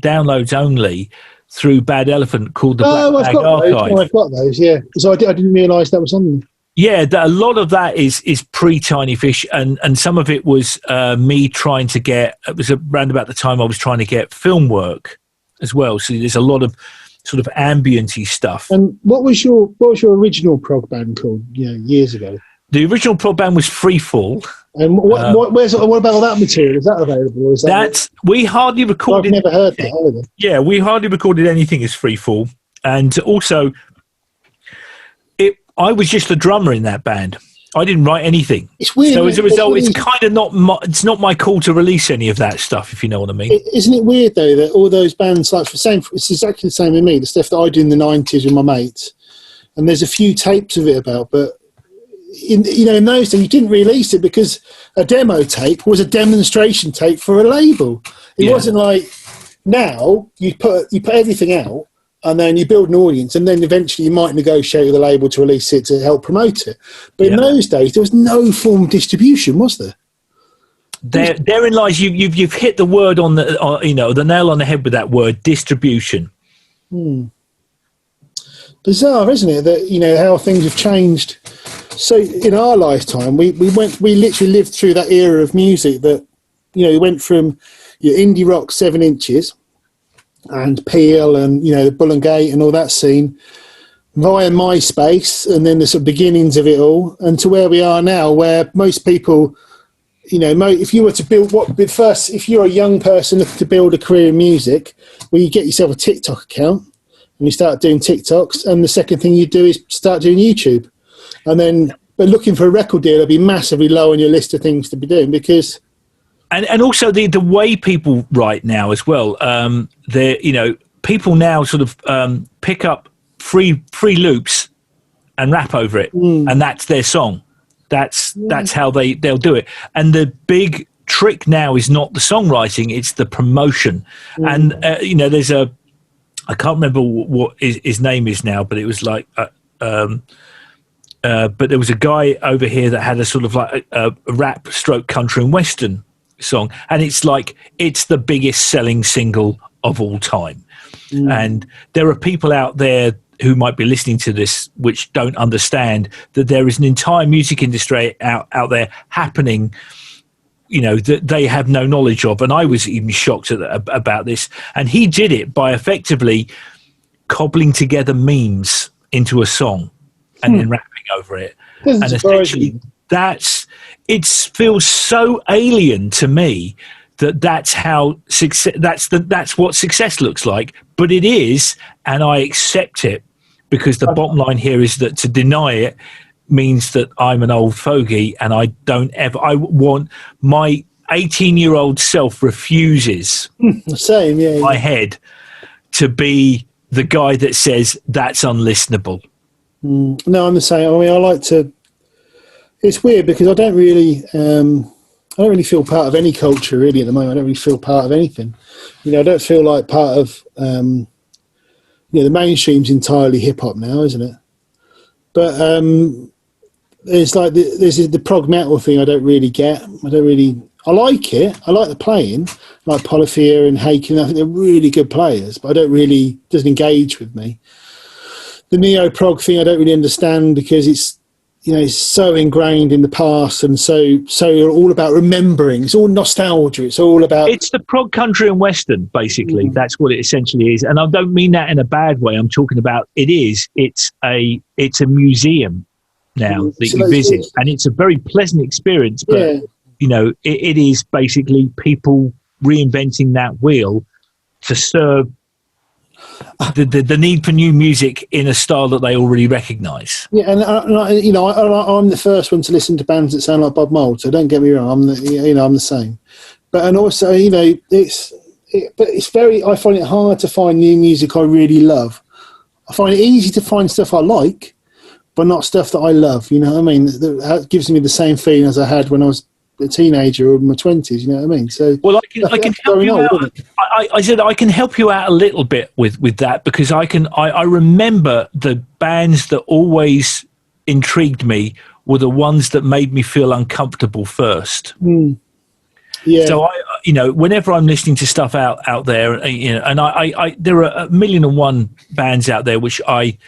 downloads only through Bad Elephant called the Black Bag Archive. I've got those, yeah. So I didn't realise that was on them. Yeah, a lot of that is pre-Tiny Fish, and some of it was me trying to get. It was around about the time I was trying to get film work as well. So there's a lot of sort of ambient-y stuff. And what was your original prog band called? Years ago. The original prog band was Freefall. And what about all that material? Is that available? Or is we hardly recorded. I've never heard that either. Yeah, we hardly recorded anything as Freefall, and also, I was just the drummer in that band. I didn't write anything. It's weird. So as a result, it's kind of not my call to release any of that stuff, if you know what I mean. Isn't it weird though that all those bands it's exactly the same with me. The stuff that I did in the 90s with my mates, and there's a few tapes of it about, but. In those days, you didn't release it because a demo tape was a demonstration tape for a label. It wasn't like now you put everything out and then you build an audience and then eventually you might negotiate with the label to release it to help promote it. But in those days, there was no form of distribution, was there? Therein lies you've hit the word on the nail on the head with that word, distribution. Bizarre, isn't it? That how things have changed. So in our lifetime, we literally lived through that era of music that, we went from your indie rock 7 inches and Peel and, the Bull and Gate and all that scene, via MySpace, and then the sort of beginnings of it all, and to where we are now, where most people, you know, if you were to build if you're a young person looking to build a career in music, well, you get yourself a TikTok account and you start doing TikToks, and the second thing you do is start doing YouTube, and then but looking for a record deal will be massively low on your list of things to be doing because. And also the way people write now as well, people now sort of pick up free loops and rap over it, and that's their song. That's how they'll do it. And the big trick now is not the songwriting; it's the promotion. And there's I can't remember what his name is now, but it was like. But there was a guy over here that had a sort of like a rap stroke country and western song, and it's the biggest selling single of all time. And there are people out there who might be listening to this which don't understand that there is an entire music industry out there happening, you know, that they have no knowledge of. And I was even shocked about this. And he did it by effectively cobbling together memes into a song and then rapping over it. And essentially it feels so alien to me that's how success, that's what success looks like, but it is, and I accept it, because the bottom line here is that to deny it means that I'm an old fogey, and I want my 18-year-old self refuses my head to be the guy that says that's unlistenable. No, I'm the same. I mean, I like to. It's weird because I don't really feel part of any culture really at the moment. I don't really feel part of anything. You know, I don't feel like part of. The mainstream's entirely hip hop now, isn't it? But it's like there's the prog metal thing. I don't really get. I like it. I like the playing, like Polyphia and Haken. I think they're really good players, but doesn't engage with me. The neo-prog thing I don't really understand because it's so ingrained in the past and so all about remembering. It's all nostalgia. It's all about... It's the prog country and western, basically. That's what it essentially is. And I don't mean that in a bad way. I'm talking about it's a museum now that you visit. And it's a very pleasant experience. But, it is basically people reinventing that wheel to serve the need for new music in a style that they already recognise. Yeah, and I'm the first one to listen to bands that sound like Bob Mould. So don't get me wrong, I'm the same. But and also, it's very. I find it hard to find new music I really love. I find it easy to find stuff I like, but not stuff that I love. You know what I mean? That gives me the same feeling as I had when I was a teenager or in my 20s, you know what I mean? So, well, I can help you out. I said I can help you out a little bit with that because I remember the bands that always intrigued me were the ones that made me feel uncomfortable first. Yeah. So whenever I'm listening to stuff out there, and I there are 1,000,001 bands out there which I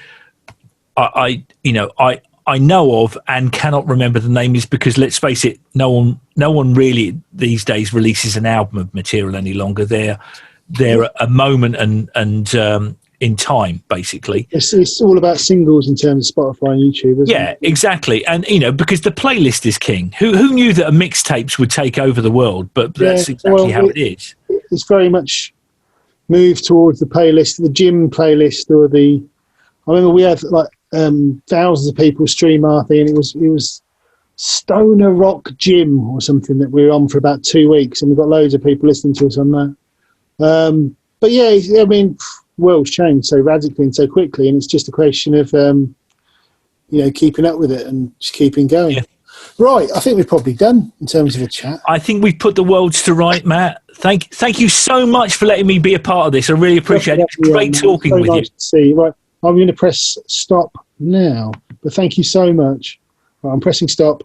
know of and cannot remember the names because let's face it, no one really these days releases an album of material any longer. They're a moment and in time, basically. It's all about singles in terms of Spotify and YouTube, isn't it? Exactly. And because the playlist is king. Who knew that a mixtapes would take over the world? But that's exactly how it is. It's very much moved towards the playlist, the gym playlist, or I remember we had like thousands of people stream our thing, and it was Stoner Rock Gym or something that we were on for about 2 weeks, and we got loads of people listening to us on that. But yeah, I mean, world's changed so radically and so quickly, and it's just a question of keeping up with it and just keeping going. Yeah. Right, I think we're probably done in terms of a chat. I think we've put the worlds to right, Matt. Thank you so much for letting me be a part of this. I really appreciate it. It's great talking with you. To see you. Right, I'm going to press stop now, but thank you so much. Right, I'm pressing stop.